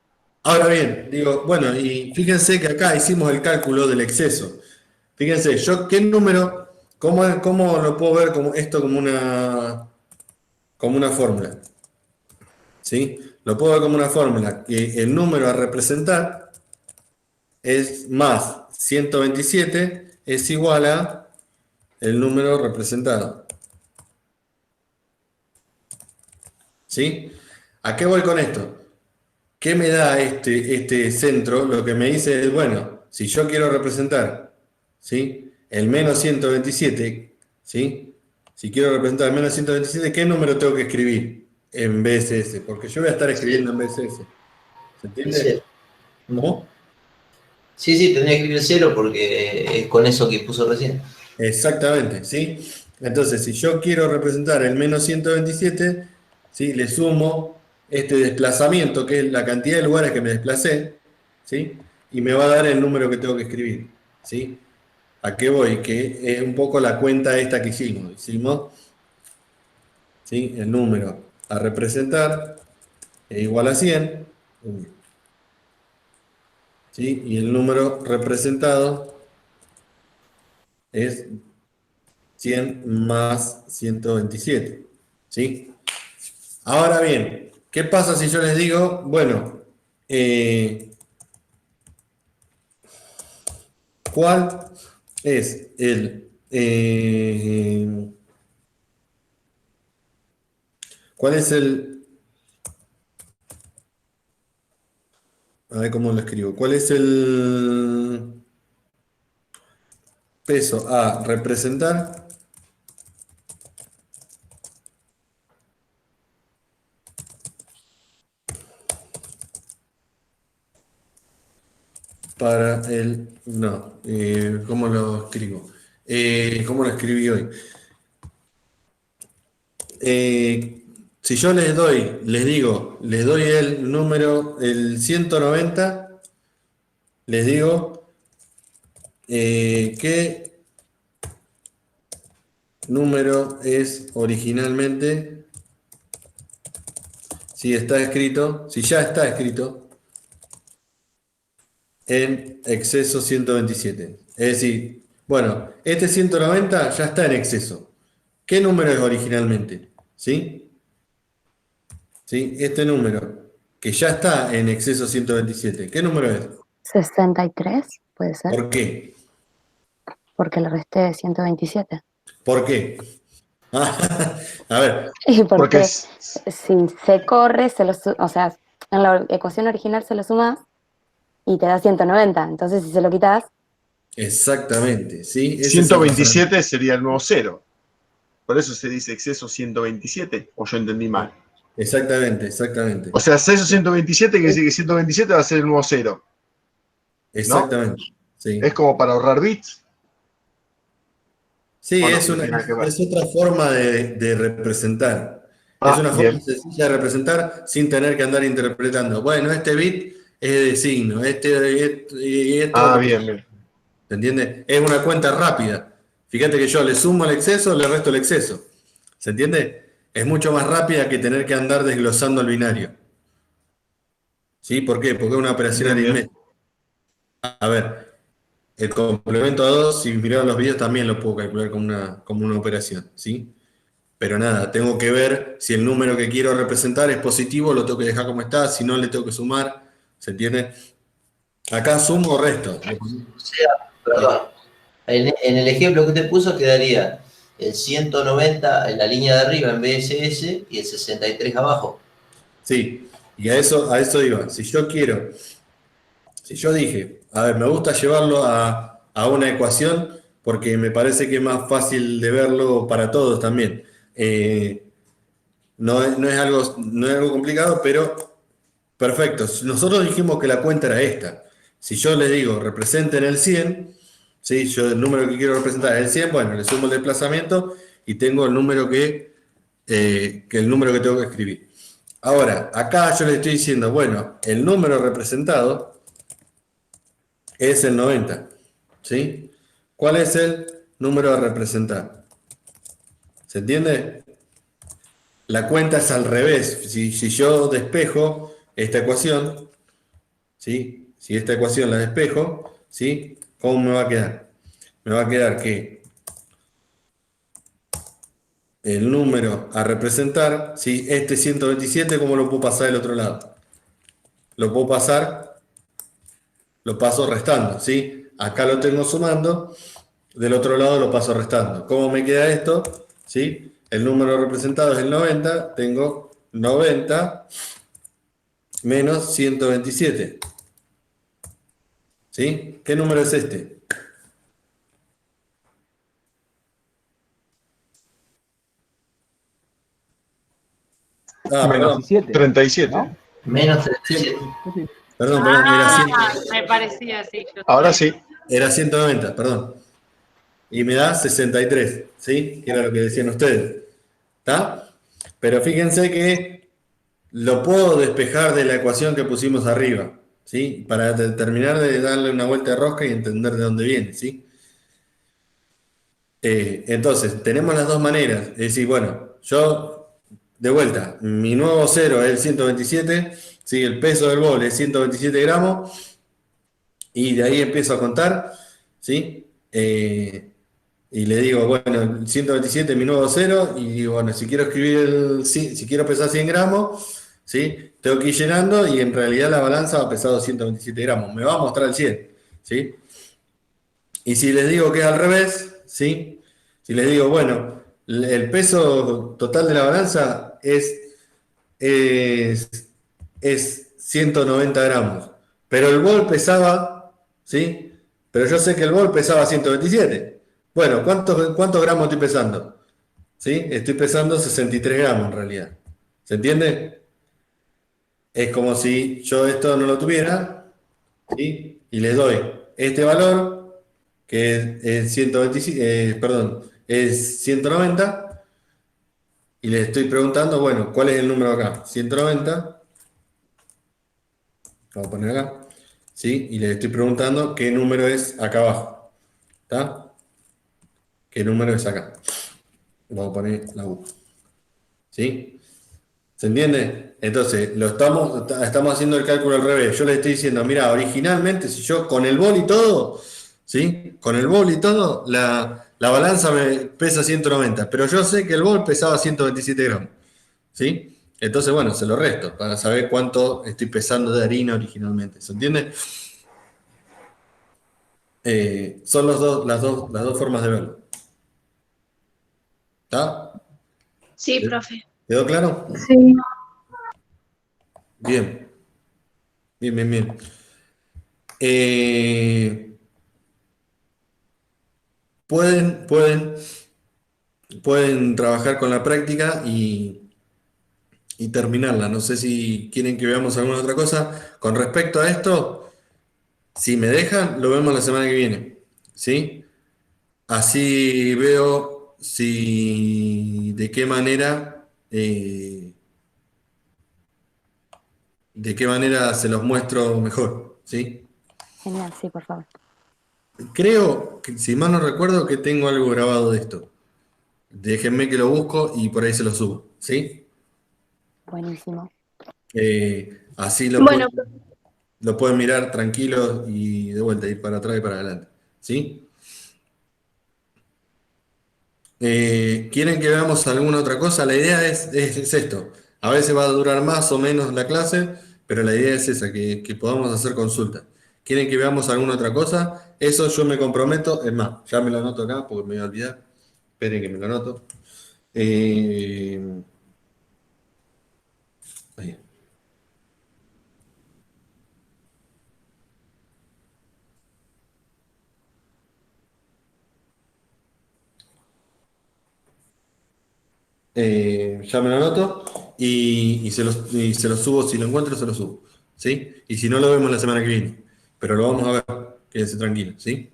Ahora bien, digo, bueno, y fíjense que acá hicimos el cálculo del exceso. Fíjense, yo qué número, cómo lo puedo ver como esto como una fórmula. ¿Sí? Lo puedo ver como una fórmula, que el número a representar es más 127 es igual a el número representado. ¿Sí? ¿A qué voy con esto? ¿Qué me da este centro? Lo que me dice es, bueno, si yo quiero representar, ¿sí? El menos 127, ¿sí? Si quiero representar el menos 127, ¿qué número tengo que escribir en BSS? Porque yo voy a estar escribiendo en BSS. ¿Se El entiende? cero. ¿Cómo? Sí, sí, tendría que escribir cero porque es con eso que puso recién. Exactamente, ¿sí? Entonces, si yo quiero representar el menos 127, ¿sí? Le sumo este desplazamiento, que es la cantidad de lugares que me desplacé, ¿sí? Y me va a dar el número que tengo que escribir, ¿sí? ¿A qué voy? Que es un poco la cuenta esta que hicimos. Hicimos, ¿sí? El número a representar es igual a 100, ¿sí? Y el número representado es 100 más 127, ¿sí? Ahora bien, ¿qué pasa si yo les digo, bueno, ¿cuál es cuál es a ver cómo lo escribo, cuál es el peso a representar para no, ¿cómo lo escribo? ¿Cómo lo escribí hoy? Si yo les doy el número, el 190, les digo qué número es originalmente, si ya está escrito en exceso 127. Es decir, bueno, este 190 ya está en exceso. ¿Qué número es originalmente? ¿Sí? ¿Sí? Este número, que ya está en exceso 127. ¿Qué número es? 63, puede ser, ¿Por qué? porque le resté 127. ¿Por qué? A ver, Y Porque porque es, si se corre, o sea, en la ecuación original se lo sumas y te da 190. Entonces, si se lo quitas, exactamente, ¿sí? Ese es el razonamiento. 127 sería el nuevo cero. Por eso se dice exceso 127, o yo entendí mal. Exactamente, exactamente. O sea, exceso 127 quiere decir que 127 va a ser el nuevo cero. Exactamente. Sí, Es como para ahorrar bits. sí, ¿O no? es No tiene nada que ver. otra forma de representar. Es una forma Bien. sencilla de representar sin tener que andar interpretando. Bueno, este bit es de signo, y esto. Bien, bien. ¿Se entiende? Es una cuenta rápida. Fíjate que yo le sumo el exceso, le resto el exceso. ¿Se entiende? Es mucho más rápida que tener que andar desglosando el binario. ¿Sí? ¿Por qué? Porque es una operación Bien, bien. aritmética. A ver, el complemento a 2, si miraron los videos, también lo puedo calcular como una operación. ¿Sí? Pero nada, tengo que ver si el número que quiero representar es positivo, lo tengo que dejar como está, si no le tengo que sumar. ¿Se entiende? Acá sumo o resto. O sea, perdón, en el ejemplo que usted puso quedaría el 190 en la línea de arriba en BSS y el 63 abajo. Sí, y a eso iba. Si yo dije, a ver, me gusta llevarlo a una ecuación porque me parece que es más fácil de verlo para todos también. No es algo complicado, pero perfecto. Nosotros dijimos que la cuenta era esta. Si yo le digo, representen el 100, ¿sí? Yo el número que quiero representar es el 100, bueno, le sumo el desplazamiento y tengo el número el número que tengo que escribir. Ahora, acá yo le estoy diciendo, bueno, el número representado es el 90, ¿sí? ¿Cuál es el número a representar? ¿Se entiende? La cuenta es al revés. Si yo despejo esta ecuación, ¿sí? Si esta ecuación la despejo, ¿sí? ¿Cómo me va a quedar? Me va a quedar que el número a representar, ¿sí? Este 127, ¿cómo lo puedo pasar del otro lado? Lo puedo pasar, lo paso restando, ¿sí? Acá lo tengo sumando, del otro lado lo paso restando. ¿Cómo me queda esto? ¿Sí? El número representado es el 90, tengo 90 menos 127. ¿Sí? ¿Qué número es este? Menos Perdón. 17. 37. ¿No? Menos 37. Perdón, Me parecía así. Ahora sí. era 190, perdón. Y me da 63, ¿sí? Que era lo que decían ustedes. ¿Está? Pero fíjense que lo puedo despejar de la ecuación que pusimos arriba, ¿sí? Para terminar de darle una vuelta de rosca y entender de dónde viene, ¿sí? Entonces, tenemos las dos maneras. Es decir, bueno, yo, de vuelta, mi nuevo cero es el 127, ¿sí? El peso del bol es 127 gramos, y de ahí empiezo a contar, ¿sí? Y le digo, bueno, el 127 es mi nuevo cero, y digo, bueno, si quiero si quiero pesar 100 gramos, ¿sí? Tengo que ir llenando, y en realidad la balanza va a pesar 227 gramos, me va a mostrar el 100, ¿sí? Y si les digo que es al revés, ¿sí? Si les digo, bueno, el peso total de la balanza es 190 gramos, pero el bol pesaba, ¿sí? Pero yo sé que el bol pesaba 127. Bueno, ¿cuántos gramos estoy pesando? ¿Sí? Estoy pesando 63 gramos en realidad. ¿Se entiende? Es como si yo esto no lo tuviera, ¿sí? Y les doy este valor, que es 127, es 190, y les estoy preguntando, bueno, ¿cuál es el número acá? 190, vamos a poner acá, ¿sí? Y les estoy preguntando qué número es acá abajo, ¿está? ¿Qué número es acá? Vamos a poner la U, ¿sí? ¿Se entiende? Entonces, estamos haciendo el cálculo al revés. Yo le estoy diciendo, mira, originalmente, si yo con el bol y todo, ¿sí? Con el bol y todo, la balanza me pesa 190, pero yo sé que el bol pesaba 127 gramos, ¿sí? Entonces, bueno, se lo resto para saber cuánto estoy pesando de harina originalmente. ¿Se entiende? Son las dos formas de verlo. ¿Está? Sí, profe. ¿Quedó claro? Sí. Bien. Bien, bien, bien. Pueden trabajar con la práctica y terminarla. No sé si quieren que veamos alguna otra cosa. Con respecto a esto, si me dejan, lo vemos la semana que viene. ¿Sí? Así veo si de qué manera se los muestro mejor. ¿Sí? Genial, sí, por favor. Creo que, si mal no recuerdo, que tengo algo grabado de esto. Déjenme que lo busco y por ahí se lo subo. ¿Sí? Buenísimo. Así Bueno, lo pueden mirar tranquilo y de vuelta, ir para atrás y para adelante. ¿Sí? ¿Quieren que veamos alguna otra cosa? La idea es esto. A veces va a durar más o menos la clase, pero la idea es esa, que podamos hacer consultas. ¿Quieren que veamos alguna otra cosa? Eso yo me comprometo. Es más, ya me lo anoto acá porque me voy a olvidar. Esperen que me lo anoto. Ahí. Ya me lo anoto y se lo subo, si lo encuentro, se lo subo. ¿Sí? Y si no, lo vemos la semana que viene. Pero lo vamos a ver, quédense tranquilos, ¿sí?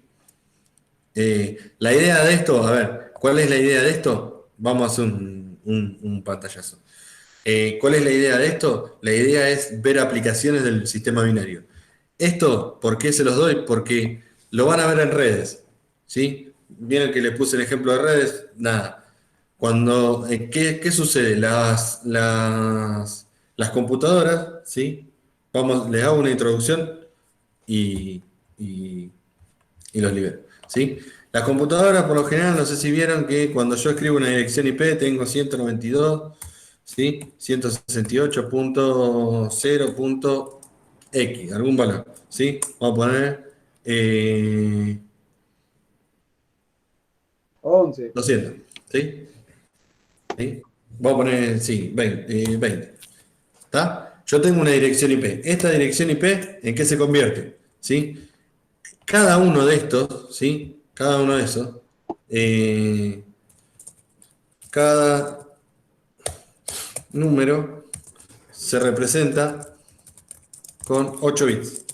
La idea de esto, a ver, ¿cuál es la idea de esto? Vamos a hacer un pantallazo. ¿Cuál es la idea de esto? La idea es ver aplicaciones del sistema binario. Esto, ¿por qué se los doy? Porque lo van a ver en redes, ¿sí? Vieron que les puse el ejemplo de redes, nada. ¿Qué sucede? Las computadoras, ¿sí? Les hago una introducción y, y- y los libero, ¿sí? Las computadoras, por lo general, no sé si vieron que cuando yo escribo una dirección IP tengo 192, ¿sí? 162.0.x, algún valor, ¿sí? Vamos a poner 11. 200, ¿sí? ¿Sí? Vamos a poner, sí, 20. ¿Está? Yo tengo una dirección IP. Esta dirección IP, ¿en qué se convierte? ¿Sí? Cada uno de estos, ¿sí? Cada uno de esos, eh, cada número se representa con 8 bits.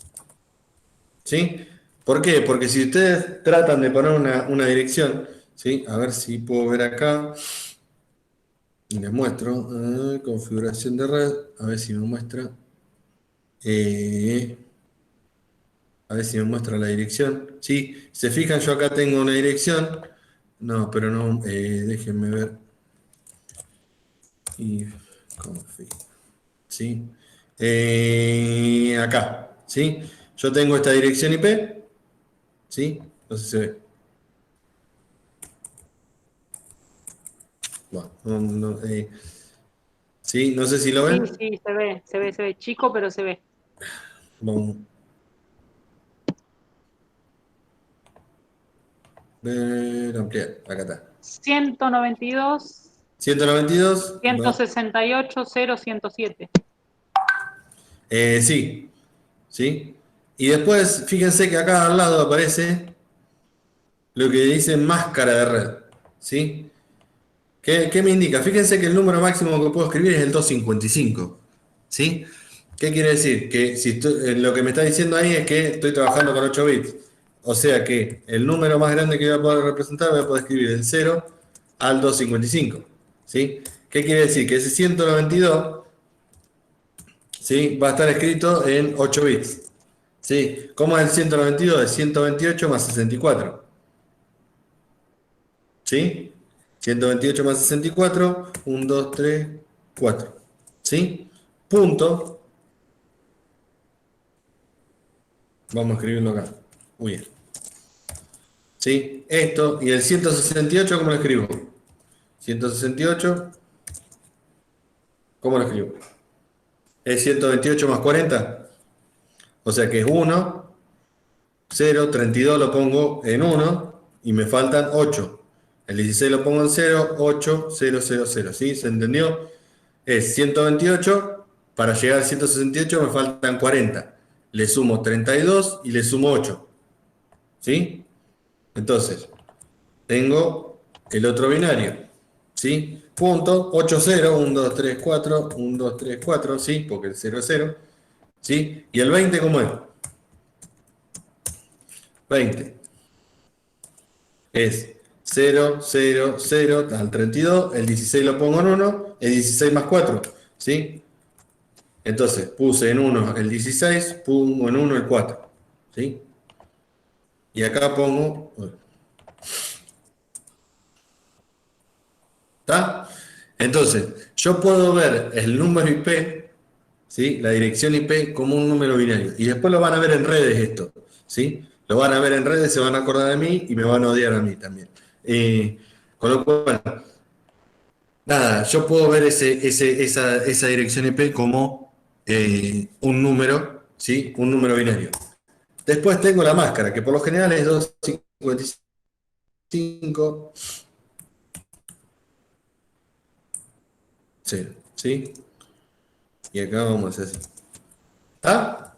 ¿Sí? ¿Por qué? Porque si ustedes tratan de poner una dirección, ¿sí? A ver si puedo ver acá. Y les muestro. Configuración de red. A ver si me muestra. A ver si me muestra la dirección. Sí, se fijan, yo acá tengo una dirección. No, pero no, déjenme ver. Y config. ¿Sí? Acá, ¿sí? Yo tengo esta dirección IP. ¿Sí? No sé si se ve. Bueno, ¿sí? No sé si lo Sí, ven. sí, se ve. Chico, pero se ve. Vamos a ver, ampliar. Acá está. 192, 192. 168, 0, 107. Sí, ¿sí? Y después, fíjense que acá al lado aparece lo que dice máscara de red, ¿sí? ¿Qué me indica? Fíjense que el número máximo que puedo escribir es el 255, ¿sí? ¿Qué quiere decir? Que si lo que me está diciendo ahí es que estoy trabajando con 8 bits. O sea que el número más grande que voy a poder representar voy a poder escribir del 0 al 255, ¿sí? ¿Qué quiere decir? Que ese 192, ¿sí? Va a estar escrito en 8 bits, ¿sí? ¿Cómo es el 192? Es 128 más 64. ¿Sí? 128 más 64, 1, 2, 3, 4. ¿Sí? Punto. Vamos a escribirlo acá. Muy bien. ¿Sí? Esto. Y el 168, ¿cómo lo escribo? 168 ¿Cómo lo escribo? ¿Es 128 más 40? O sea que es 1, 0, 32 lo pongo en 1 y me faltan 8. El 16 lo pongo en 0, 8, 0, 0, 0. ¿Sí? ¿Se entendió? Es 128, para llegar al 168 me faltan 40. Le sumo 32 y le sumo 8. ¿Sí? Entonces, tengo el otro binario. ¿Sí? Punto, 8, 0, 1, 2, 3, 4, 1, 2, 3, 4, ¿sí? Porque el 0 es 0. ¿Sí? ¿Y el 20 cómo es? 20 es 0, 0, 0 al 32, el 16 lo pongo en 1, el 16 más 4, ¿sí? Entonces puse en 1 el 16, pongo en 1 el 4, ¿sí? Y acá pongo... ¿Está? Entonces, yo puedo ver el número IP, ¿sí? La dirección IP como un número binario. Y después lo van a ver en redes esto, ¿sí? Lo van a ver en redes, se van a acordar de mí y me van a odiar a mí también. Con lo cual, nada, yo puedo ver esa dirección IP como un número, ¿sí? Un número binario. Después tengo la máscara, que por lo general es 255, 0, ¿sí? Y acá vamos a hacer así. ¿Está?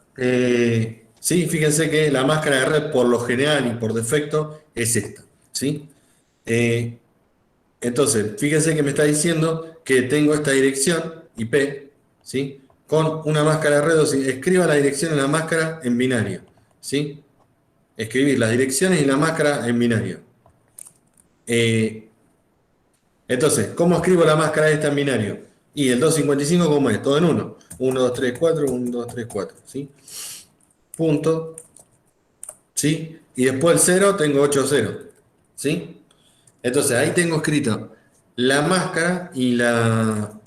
Sí, fíjense que la máscara de red por lo general y por defecto es esta, ¿sí? Entonces, fíjense que me está diciendo que tengo esta dirección IP, ¿sí? Con una máscara de red, o sea, escriba la dirección en la máscara en binario, ¿sí? Escribir las direcciones y la máscara en binario. Entonces, ¿cómo escribo la máscara esta en binario? Y el 255, ¿cómo es? Todo en 1. 1, 2, 3, 4, 1, 2, 3, 4, ¿sí? Punto, ¿sí? Y después el 0 tengo 8, 0, ¿sí? Entonces, ahí tengo escrito la máscara y la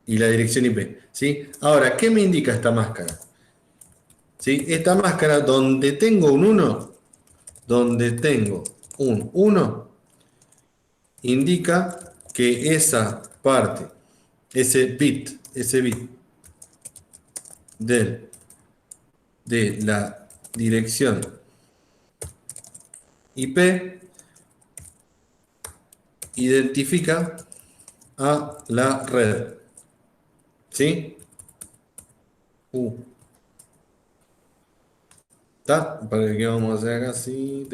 dirección IP, ¿sí? Ahora, ¿qué me indica esta máscara? ¿Sí? Esta máscara, donde tengo un 1, indica que esa parte, ese bit de la dirección IP identifica a la red. ¿Sí? ¿Está? ¿Para qué vamos a hacer acá? Sí.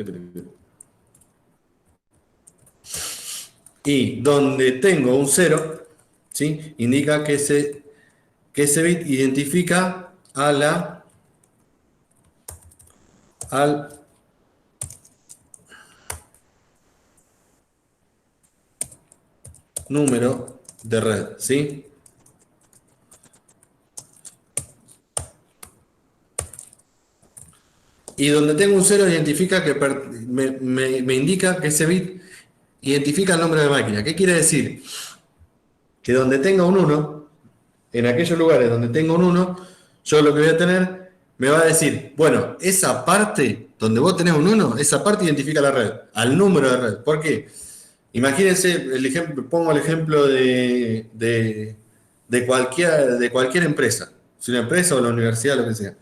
Y donde tengo un 0, ¿sí? Indica que ese bit identifica al número de red, ¿sí? Y donde tengo un 0 identifica que me indica que ese bit identifica el nombre de máquina. ¿Qué quiere decir? Que donde tenga un 1, en aquellos lugares donde tengo un 1, yo lo que voy a tener, me va a decir, bueno, esa parte donde vos tenés un 1, esa parte identifica la red, al número de red. ¿Por qué? Imagínense, pongo el ejemplo de cualquier empresa, si una empresa o la universidad, lo que sea.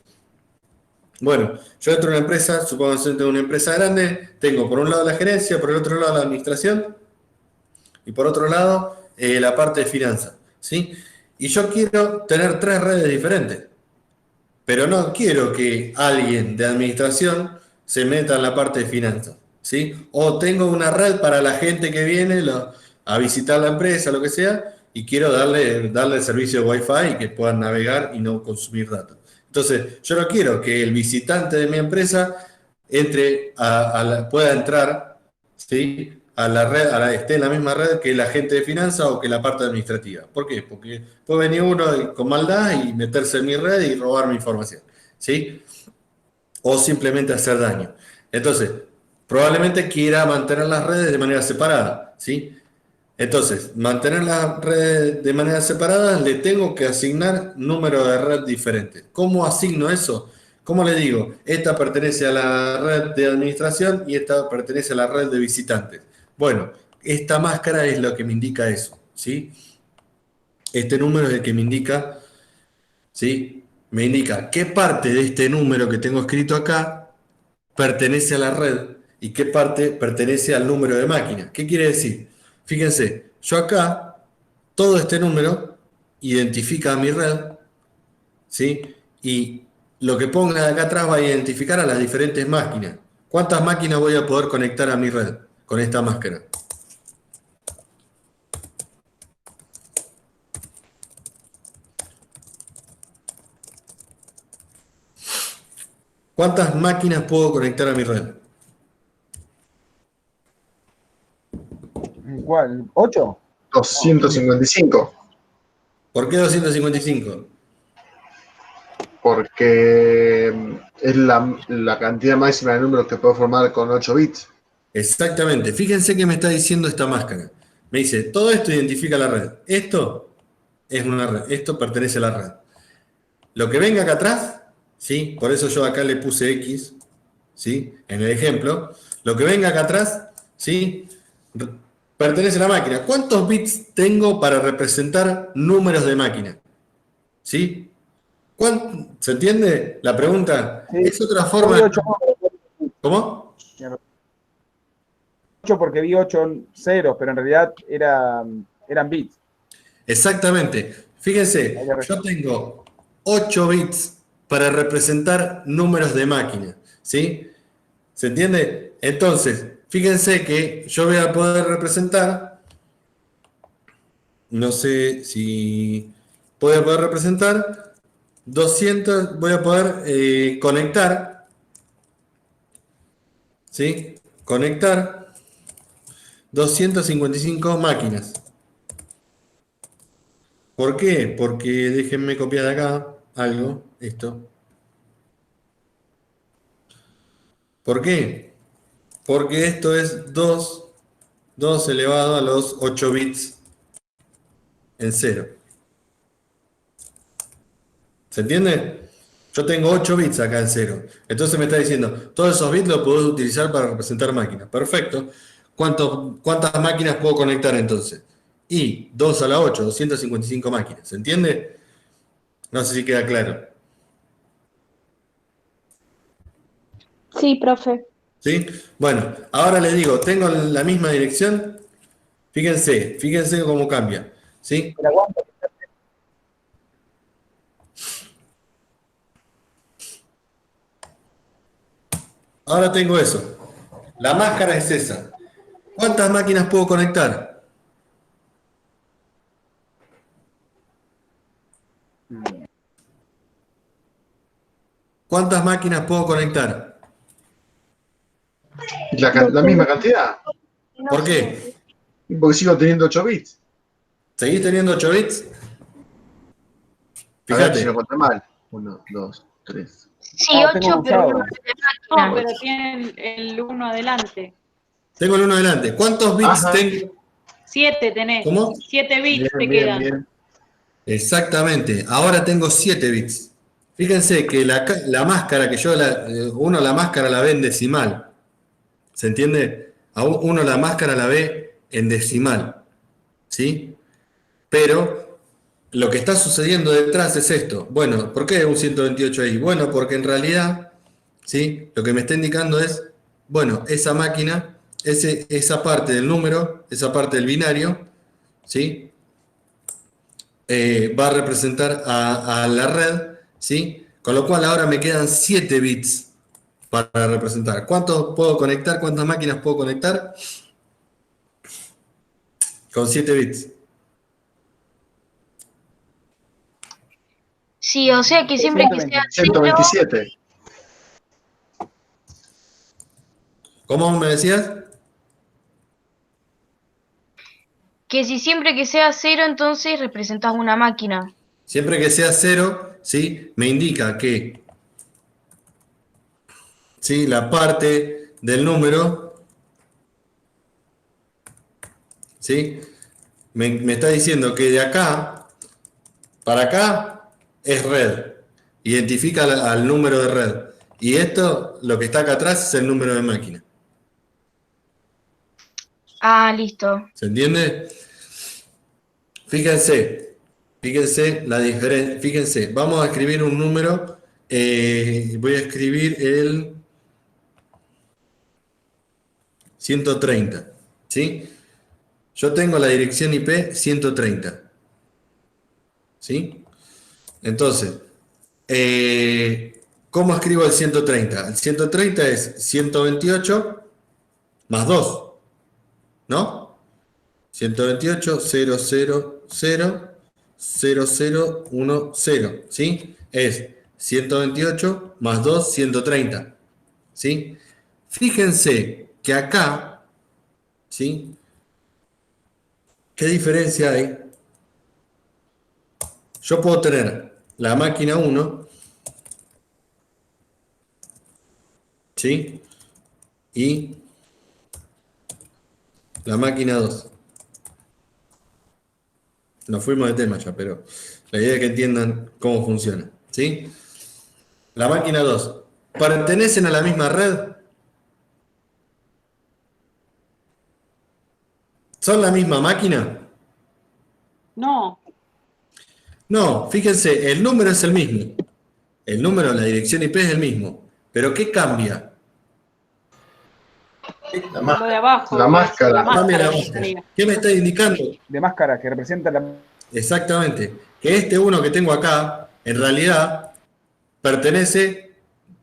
Bueno, yo entro en una empresa, supongo que tengo una empresa grande, tengo por un lado la gerencia, por el otro lado la administración y por otro lado la parte de finanzas, ¿sí? Y yo quiero tener 3 redes diferentes, pero no quiero que alguien de administración se meta en la parte de finanzas, ¿sí? O tengo una red para la gente que viene a visitar la empresa, lo que sea, y quiero darle el servicio de Wi-Fi y que puedan navegar y no consumir datos. Entonces, yo no quiero que el visitante de mi empresa pueda entrar, ¿sí? A la red, esté en la misma red que la gente de finanzas o que la parte administrativa. ¿Por qué? Porque puede venir uno con maldad y meterse en mi red y robar mi información, ¿sí? O simplemente hacer daño. Entonces, probablemente quiera mantener las redes de manera separada, ¿sí? Entonces, mantener las redes de manera separada, le tengo que asignar número de red diferente. ¿Cómo asigno eso? ¿Cómo le digo? Esta pertenece a la red de administración y esta pertenece a la red de visitantes. Bueno, esta máscara es lo que me indica eso, ¿sí? Este número es el que me indica, ¿sí? Me indica qué parte de este número que tengo escrito acá pertenece a la red y qué parte pertenece al número de máquina. ¿Qué quiere decir? Fíjense, yo acá, todo este número identifica a mi red, ¿sí? Y lo que ponga de acá atrás va a identificar a las diferentes máquinas. ¿Cuántas máquinas voy a poder conectar a mi red con esta máscara? ¿Cuántas máquinas puedo conectar a mi red? ¿Cuál? ¿8? 255. ¿Por qué 255? Porque es la cantidad máxima de números que puedo formar con 8 bits. Exactamente. Fíjense que me está diciendo esta máscara. Me dice, todo esto identifica la red. Esto es una red. Esto pertenece a la red. Lo que venga acá atrás, ¿sí? Por eso yo acá le puse X, ¿sí? En el ejemplo. Lo que venga acá atrás, ¿sí? Pertenece a la máquina. ¿Cuántos bits tengo para representar números de máquina? ¿Sí? ¿Se entiende la pregunta? Sí. Es otra forma. 8, ¿Cómo? 8 porque vi 8 ceros, pero en realidad eran bits. Exactamente. Fíjense, yo tengo 8 bits para representar números de máquina, ¿sí? ¿Se entiende? Entonces, fíjense que yo voy a poder representar, no sé si voy a poder representar 200, voy a poder conectar, ¿sí? Conectar 255 máquinas. ¿Por qué? Porque déjenme copiar acá algo, esto. ¿Por qué? Porque esto es 2 elevado a los 8 bits en 0. ¿Se entiende? Yo tengo 8 bits acá en 0. Entonces me está diciendo, todos esos bits los puedo utilizar para representar máquinas. Perfecto. ¿Cuántas máquinas puedo conectar entonces? Y 2 a la 8, 255 máquinas. ¿Se entiende? No sé si queda claro. Sí, profe. ¿Sí? Bueno, ahora les digo, tengo la misma dirección. Fíjense cómo cambia. ¿Sí? Pero aguanta. Ahora tengo eso. La máscara es esa. ¿Cuántas máquinas puedo conectar? ¿Cuántas máquinas puedo conectar? La misma cantidad. ¿Por qué? Porque sigo teniendo 8 bits. ¿Seguís teniendo 8 bits? A ver si Fíjate. lo conté mal. 1, 2, 3. Sí, tengo 8, pero usado. uno de No, máquina. pero tienen el 1 adelante. Tengo el 1 delante. ¿Cuántos bits Ajá. tengo? 7 tenés. ¿Cómo? 7 bits te Bien, quedan. bien. Exactamente. Ahora tengo 7 bits. Fíjense que la máscara que uno la máscara la ve en decimal. ¿Se entiende? Uno la máscara la ve en decimal. ¿Sí? Pero lo que está sucediendo detrás es esto. Bueno, ¿por qué un 128 ahí? Bueno, porque en realidad, ¿sí? Lo que me está indicando es, bueno, esa máquina, esa parte del número, esa parte del binario, ¿sí? Va a representar a la red, ¿sí? Con lo cual ahora me quedan 7 bits para representar. ¿Cuántos puedo conectar? ¿Cuántas máquinas puedo conectar? Con 7 bits. Sí, o sea que siempre que sea 0, 127. ¿Cómo me decías? que si siempre que sea 0, entonces representas una máquina. Siempre que sea 0, ¿sí? Me indica que, ¿sí? La parte del número, ¿sí? Me está diciendo que de acá para acá es red. Identifica al número de red. Y esto, lo que está acá atrás, es el número de máquina. Ah, listo. ¿Se entiende? Fíjense la diferencia. Fíjense, vamos a escribir un número. Voy a escribir el 130. ¿Sí? Yo tengo la dirección IP 130. ¿Sí? Entonces, ¿cómo escribo el 130? El 130 es 128 más 2, ¿no? 128, 0, 0, 0, 0, 0, 1, 0, ¿sí? Es 128 más 2, 130, ¿sí? Fíjense que acá, ¿sí? ¿Qué diferencia hay? Yo puedo tener la máquina 1, ¿sí? Y la máquina 2. Nos fuimos de tema ya, pero la idea es que entiendan cómo funciona, ¿sí? La máquina 2. ¿Pertenecen a la misma red? ¿Son la misma máquina? No, No, fíjense, el número es el mismo. El número, la dirección IP es el mismo. ¿Pero qué cambia? La lo de abajo. La máscara. La Cambia la máscara. máscara. ¿Qué me está indicando? De máscara que representa la... Exactamente. Que este uno que tengo acá, en realidad,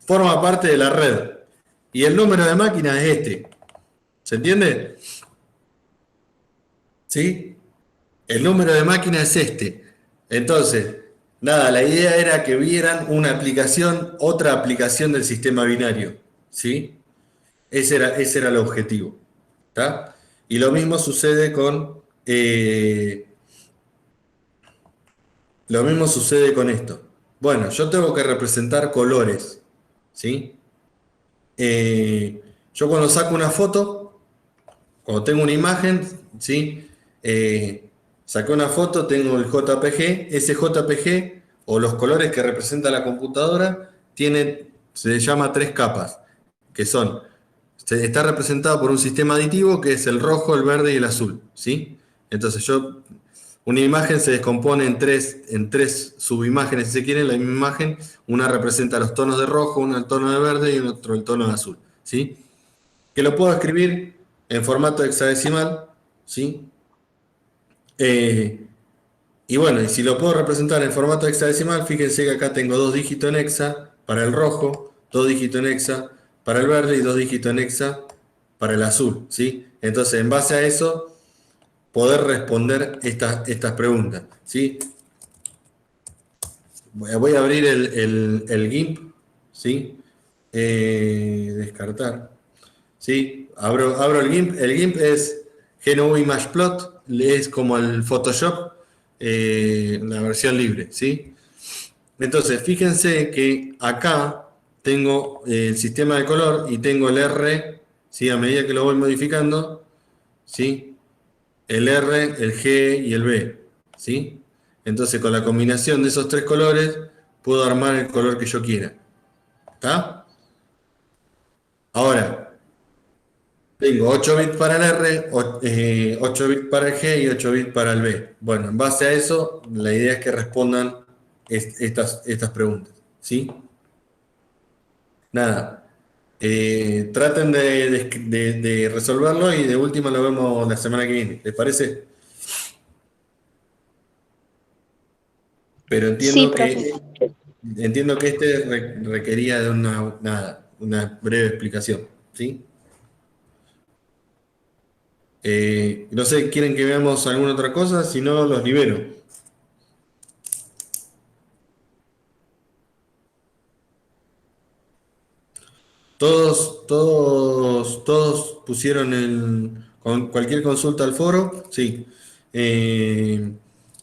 forma parte de la red. Y el número de máquina es este. ¿Se entiende? ¿Sí? El número de máquina es este. Entonces, nada, la idea era que vieran una aplicación, otra aplicación del sistema binario. ¿Sí? Ese era el objetivo. ¿Está? Y lo mismo sucede con esto. Bueno, yo tengo que representar colores. ¿Sí? Yo cuando saco una foto, cuando tengo una imagen, ¿sí? Saqué una foto, tengo el JPG. Ese JPG o los colores que representa la computadora se llama 3 capas, que está representado por un sistema aditivo que es el rojo, el verde y el azul, ¿sí? Entonces una imagen se descompone en tres subimágenes, si se quiere, la misma imagen. Una representa los tonos de rojo, una el tono de verde y otro el tono de azul, ¿sí? Que lo puedo escribir en formato hexadecimal, ¿sí? Y bueno, y si lo puedo representar en formato hexadecimal, fíjense que acá tengo 2 dígitos en hexa para el rojo, 2 dígitos en hexa para el verde y 2 dígitos en hexa para el azul, ¿sí? Entonces, en base a eso, poder responder estas preguntas, ¿sí? Voy a abrir el GIMP, ¿sí? Descartar, ¿sí? Abro el GIMP. El GIMP es GNU Image Plot, es como el Photoshop, la versión libre, ¿sí? Entonces, fíjense que acá tengo el sistema de color y tengo el R, ¿sí? A medida que lo voy modificando, ¿sí? El R, el G y el B, ¿sí? Entonces, con la combinación de esos 3 colores, puedo armar el color que yo quiera. ¿Está? Ahora, tengo 8 bits para el R, 8 bits para el G y 8 bits para el B. Bueno, en base a eso, la idea es que respondan estas preguntas, ¿sí? Nada. Traten de resolverlo y de última lo vemos la semana que viene. ¿Les parece? Pero Sí, profe. entiendo que requería de una breve explicación, ¿sí? No sé, ¿quieren que veamos alguna otra cosa? Si no, los libero. Todos pusieron con cualquier consulta al foro, sí.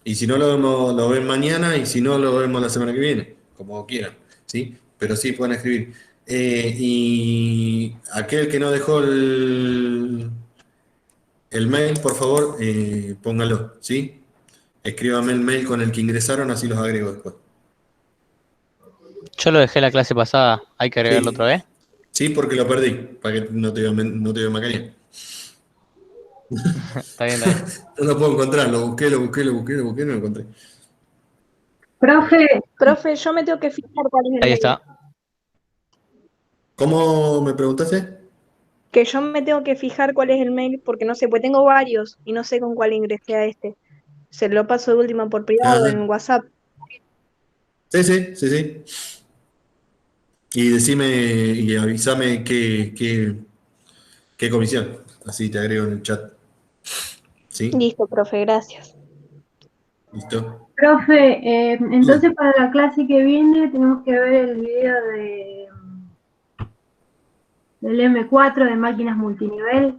Y si no lo ven mañana, y si no lo vemos la semana que viene, como quieran, ¿sí? Pero sí pueden escribir. Y aquel que no dejó el mail, por favor, póngalo, ¿sí? Escríbame el mail con el que ingresaron, así los agrego después. Yo lo dejé la clase pasada, ¿hay que agregarlo Sí. otra vez? Sí, porque lo perdí, para que no te veo macanear. Está bien, está bien. No lo puedo encontrar, lo busqué, no lo encontré. Profe, yo me tengo que fijar cuál es el Ahí mail. está. ¿Cómo me preguntaste? Que yo me tengo que fijar cuál es el mail porque no sé, pues tengo varios y no sé con cuál ingresé a este. Se lo paso de última por privado en WhatsApp. Sí. Y decime y avísame qué comisión. Así te agrego en el chat. ¿Sí? Listo, profe, gracias. ¿Listo? Profe, entonces para la clase que viene tenemos que ver el video del M4 de máquinas multinivel.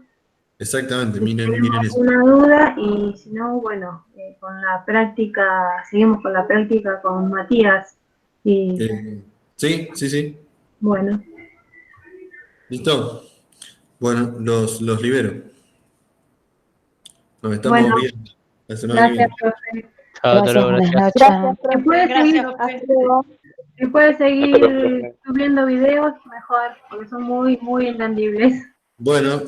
Exactamente, Si miren tenemos eso. una duda y si no, bueno, con la práctica, seguimos con la práctica con Matías. Y Sí. bueno, ¿Listo? Bueno, los libero. Nos estamos bueno, viendo. La semana que gracias, viene. profe. Chao, hasta luego, Buenas gracias. noches. Gracias, ¿Se profe. puede Gracias, seguir, profe. Hasta luego. se puede seguir subiendo videos? Mejor, porque son muy, muy entendibles. Bueno,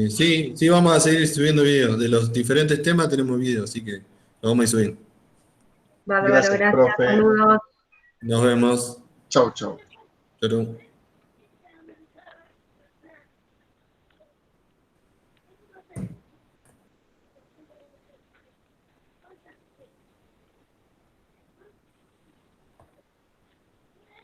sí, vamos a seguir subiendo videos. De los diferentes temas tenemos videos, así que lo vamos a ir subiendo. Bárbaro, Gracias, gracias, profe. saludos. Nos vemos. Chau, chau. Chau.